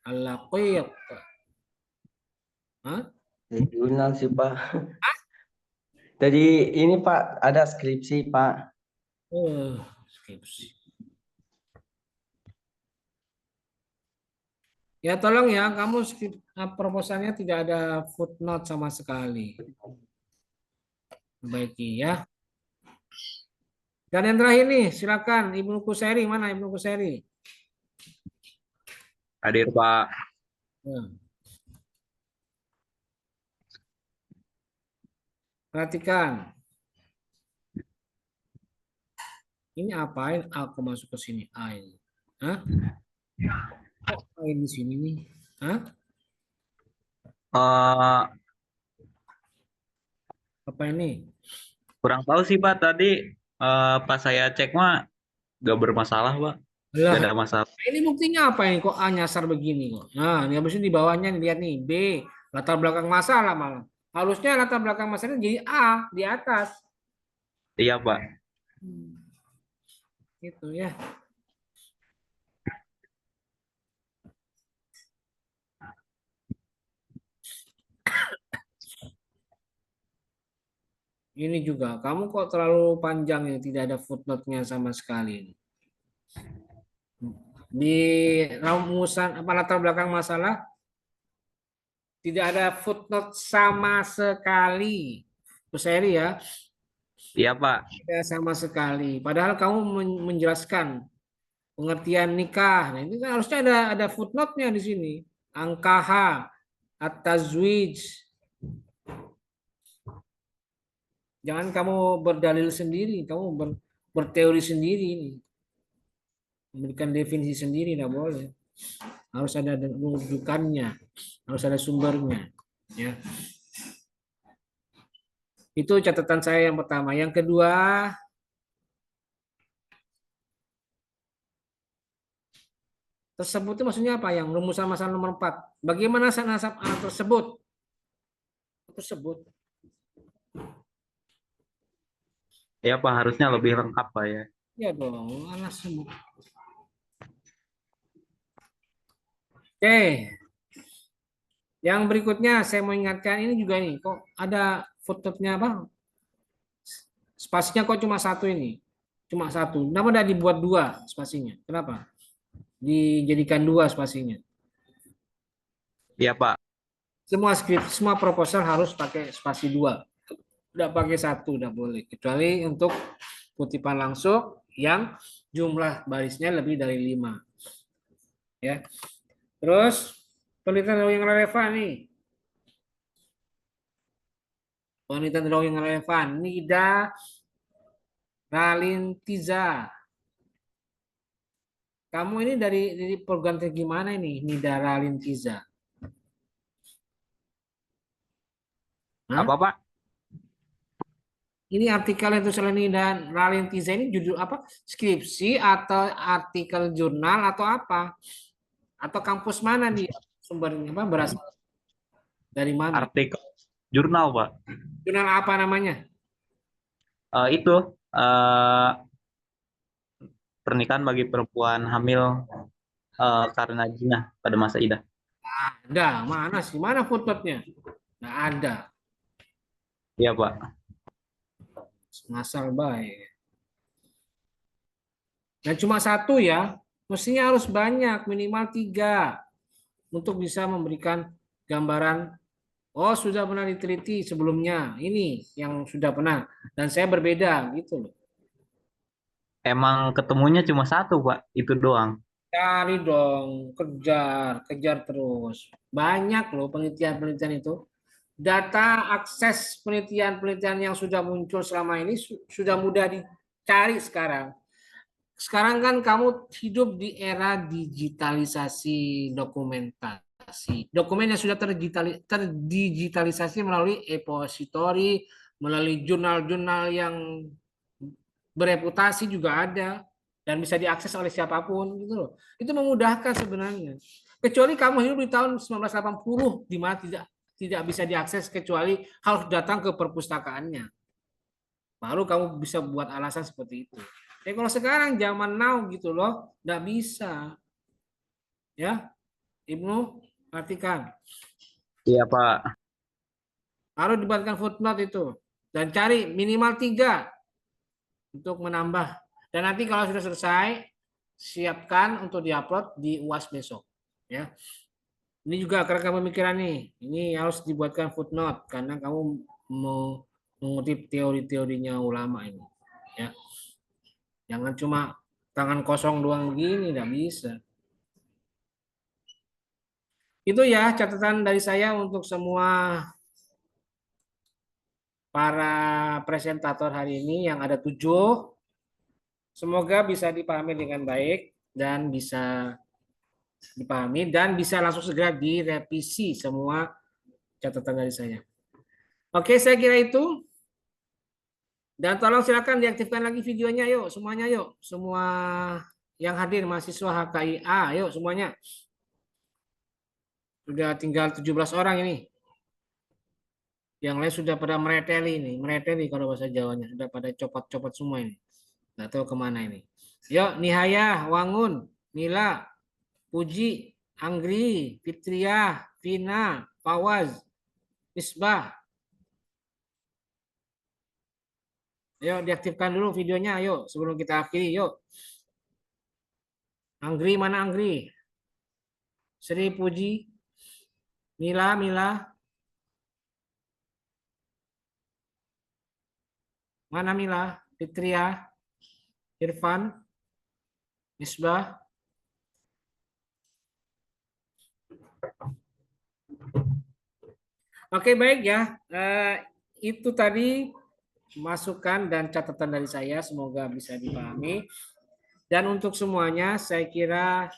Al-Laqiq. Hah? Dari jurnal sih Pak. Dari ini Pak, ada skripsi Pak. Skripsi. Ya tolong ya, kamu proposalnya tidak ada footnote sama sekali. Baiki ya. Dan yang terakhir nih, silakan Ibnu Kuseri, mana Ibnu Kuseri? Hadir Pak. Perhatikan. Ini apain aku masuk ke sini? A ini. Hah? Kok A di sini nih? Hah? Apa ini? Kurang tahu sih Pak, tadi pas saya cek mah gak bermasalah Pak. Lah, Gak ada masalah. ini buktinya apa ini kok A nyasar begini kok. Nah, ini habis ini di bawahnya lihat nih B, latar belakang masalah malah. Harusnya latar belakang masalahnya jadi A di atas. Iya Pak. Gitu ya. Ini juga, kamu kok terlalu panjang ya, tidak ada footnote-nya sama sekali. Di rumusan apa latar belakang masalah tidak ada footnote sama sekali. Bu Seri ya. Iya Pak. Tidak sama sekali. Padahal kamu menjelaskan pengertian nikah. Nah, ini kan harusnya ada footnote-nya di sini. Angkaha, at-tazwij. Jangan kamu berdalil sendiri, kamu berteori sendiri ini. Memberikan definisi sendiri tidak boleh. Harus ada rujukannya, harus ada sumbernya, ya. Itu catatan saya yang pertama. Yang kedua, tersebut itu maksudnya apa? Yang rumusan masalah nomor 4. Bagaimana nasab anak tersebut? Tersebut. Ya Pak, harusnya lebih lengkap Pak ya. Ya dong, anak semua. Oke. Yang berikutnya saya mau ingatkan ini juga nih, kok ada footnote-nya apa? Spasinya kok cuma satu ini? Cuma satu. Kenapa tidak dibuat dua spasinya? Kenapa? Dijadikan dua spasinya. Iya Pak. Semua skrip, semua proposal harus pakai spasi dua. Tidak pakai satu, tidak boleh. Kecuali untuk kutipan langsung yang jumlah barisnya lebih dari 5. Ya. Terus penelitian yang relevan nih. Penelitian yang relevan. Nida Ralintiza. Kamu ini dari program gimana ini? Nida Ralintiza. Apa Pak? Ini artikel itu Seleni dan Ralintiza ini judul apa? Skripsi atau artikel jurnal atau apa? Atau kampus mana nih sumbernya? Apa berasal dari mana? Artikel jurnal Pak. Jurnal apa namanya? Pernikahan bagi perempuan hamil karena zina pada masa idah. Ada, mana sih? Mana footnote-nya? Nggak ada. Iya Pak. Ngasal baik. Dan cuma satu ya, mestinya harus banyak, minimal 3 untuk bisa memberikan gambaran. Oh, sudah pernah diteliti sebelumnya. Ini yang sudah pernah. Dan saya berbeda gitu loh. Emang ketemunya cuma satu Pak, itu doang. Cari dong, kejar terus. Banyak loh penelitian-penelitian itu. Data akses penelitian-penelitian yang sudah muncul selama ini sudah mudah dicari sekarang. Sekarang kan kamu hidup di era digitalisasi dokumentasi. Dokumen yang sudah terdigitalisasi melalui repository, melalui jurnal-jurnal yang bereputasi juga ada dan bisa diakses oleh siapapun gitu loh. Itu memudahkan sebenarnya. Kecuali kamu hidup di tahun 1980 di mana tidak bisa diakses kecuali harus datang ke perpustakaannya. Baru kamu bisa buat alasan seperti itu. Kalau sekarang zaman now gitu loh, nggak bisa. Ya. Ibnu, perhatikan. Iya, Pak. Harus dibuatkan footnote itu. Dan cari minimal 3 untuk menambah. Dan nanti kalau sudah selesai, siapkan untuk diupload di UAS besok. Ya. Ini juga kerangka pemikiran nih. Ini harus dibuatkan footnote karena kamu mau mengutip teori-teorinya ulama ini. Ya. Jangan cuma tangan kosong doang begini, tidak bisa. Itu ya catatan dari saya untuk semua para presentator hari ini yang ada 7. Semoga bisa dipahami dengan baik dan bisa dipahami dan bisa langsung segera direvisi semua catatan dari saya. Oke, saya kira itu. Dan tolong silakan diaktifkan lagi videonya, yuk semuanya, yuk semua yang hadir mahasiswa HKIA, yuk semuanya. Sudah tinggal 17 orang ini. Yang lain sudah pada mereteli kalau bahasa Jawanya, sudah pada copot-copot semua ini. Nggak tahu kemana ini. Yuk, Nihaya, Wangun, Mila, Puji, Anggri, Fitria, Vina, Fawaz, Misbah. Ayo diaktifkan dulu videonya, ayo sebelum kita akhiri, yuk. Anggri, mana Anggri? Sri Puji, Mila, mana Mila? Fitria, Irfan, Misbah. Oke, baik ya. Itu tadi masukan dan catatan dari saya, semoga bisa dipahami. Dan untuk semuanya, saya kira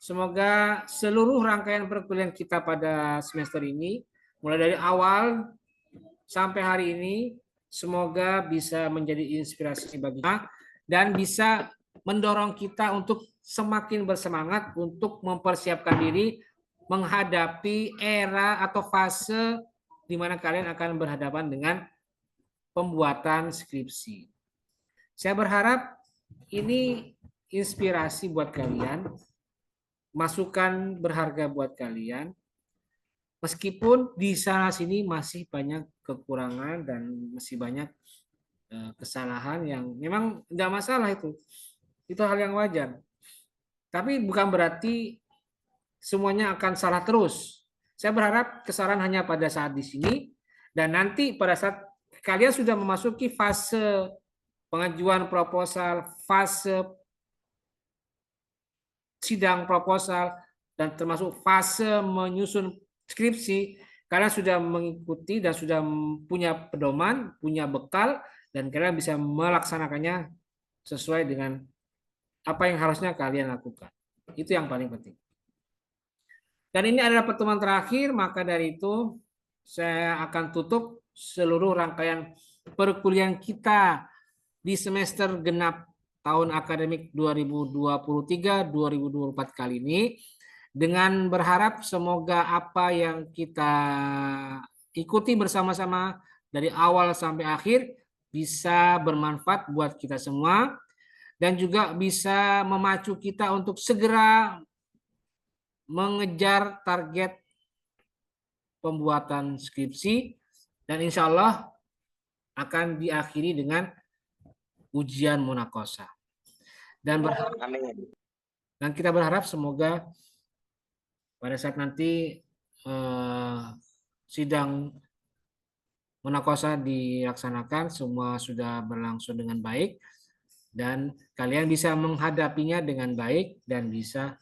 semoga seluruh rangkaian perkuliahan kita pada semester ini, mulai dari awal sampai hari ini, semoga bisa menjadi inspirasi bagi kita dan bisa mendorong kita untuk semakin bersemangat untuk mempersiapkan diri menghadapi era atau fase di mana kalian akan berhadapan dengan pembuatan skripsi. Saya berharap ini inspirasi buat kalian, masukan berharga buat kalian, meskipun di sana sini masih banyak kekurangan dan masih banyak kesalahan yang memang tidak masalah itu hal yang wajar. Tapi bukan berarti semuanya akan salah terus. Saya berharap kesalahan hanya pada saat di sini dan nanti pada saat kalian sudah memasuki fase pengajuan proposal, fase sidang proposal, dan termasuk fase menyusun skripsi, kalian sudah mengikuti dan sudah punya pedoman, punya bekal, dan kalian bisa melaksanakannya sesuai dengan apa yang harusnya kalian lakukan. Itu yang paling penting. Dan ini adalah pertemuan terakhir, maka dari itu saya akan tutup seluruh rangkaian perkuliahan kita di semester genap tahun akademik 2023-2024 kali ini dengan berharap semoga apa yang kita ikuti bersama-sama dari awal sampai akhir bisa bermanfaat buat kita semua dan juga bisa memacu kita untuk segera mengejar target pembuatan skripsi dan insya Allah akan diakhiri dengan ujian munakosa. Dan kita berharap semoga pada saat nanti sidang munakosa dilaksanakan semua sudah berlangsung dengan baik dan kalian bisa menghadapinya dengan baik dan bisa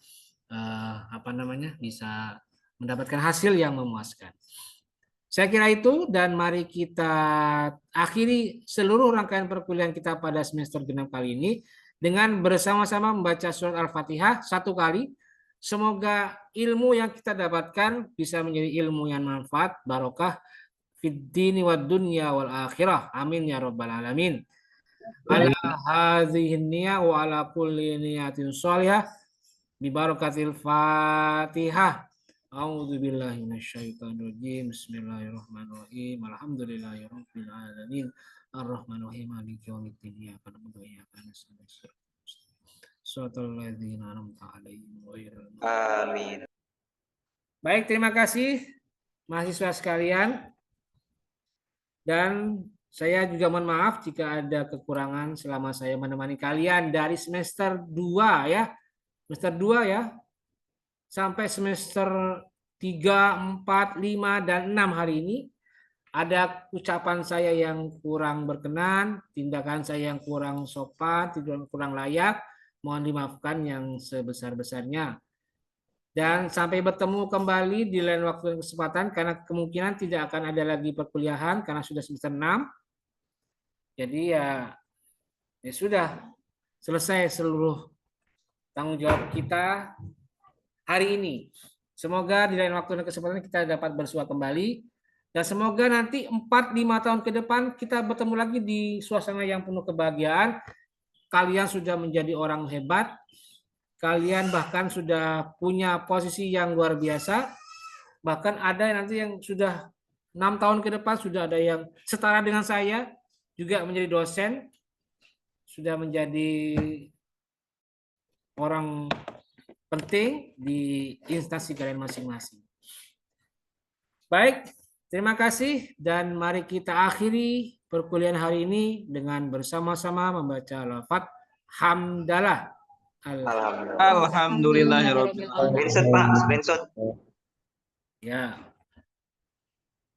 bisa mendapatkan hasil yang memuaskan. Saya kira itu dan mari kita akhiri seluruh rangkaian perkuliahan kita pada semester genap kali ini dengan bersama-sama membaca surat Al-Fatihah 1 kali. Semoga ilmu yang kita dapatkan bisa menjadi ilmu yang manfaat, barokah fid dini wad dunya wal akhirah. Amin ya rabbal alamin. Ala hadhihi niyah wa ala kulli niyatin shalihah bi barakatil Fatihah. A'udzu billahi minasyaitonir rajim. Bismillahirrahmanirrahim. Alhamdulillahirabbil alamin. Arrahmanir rahim. Maliki yaumiddin. Iyyaka na'budu wa iyyaka nasta'in. Shiratal ladzina an'amta 'alaihim ghairil Amin. Baik, terima kasih mahasiswa sekalian. Dan saya juga mohon maaf jika ada kekurangan selama saya menemani kalian dari semester 2 ya. Semester 2 ya. Sampai semester 3, 4, 5, dan 6 hari ini. Ada ucapan saya yang kurang berkenan, tindakan saya yang kurang sopan, kurang layak. Mohon dimaafkan yang sebesar-besarnya. Dan sampai bertemu kembali di lain waktu dan kesempatan karena kemungkinan tidak akan ada lagi perkuliahan karena sudah semester 6. Jadi ya sudah selesai seluruh tanggung jawab kita hari ini. Semoga di lain waktu dan kesempatan kita dapat bersua kembali dan semoga nanti 4-5 tahun ke depan kita bertemu lagi di suasana yang penuh kebahagiaan. Kalian sudah menjadi orang hebat. Kalian bahkan sudah punya posisi yang luar biasa. Bahkan ada nanti yang sudah 6 tahun ke depan sudah ada yang setara dengan saya juga menjadi dosen, sudah menjadi orang penting di instansi kalian masing-masing. Baik, terima kasih dan mari kita akhiri perkuliahan hari ini dengan bersama-sama membaca lafaz hamdalah. Alhamdulillahirabbil alamin. Screenshot Pak, screenshot. Ya.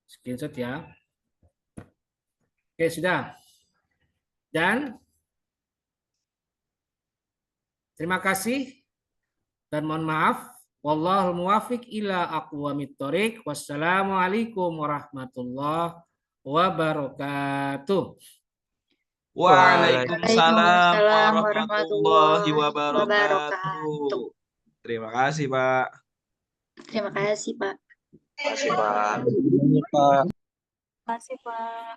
Screenshot ya. Oke, sudah. Dan terima kasih dan mohon maaf. Wallahul muwafiq ila aqwamit thoriq. Wassalamualaikum warahmatullahi wabarakatuh. Waalaikumsalam warahmatullahi wabarakatuh. Terima kasih, Pak. Terima kasih, Pak. Terima kasih, Pak. Terima kasih, Pak.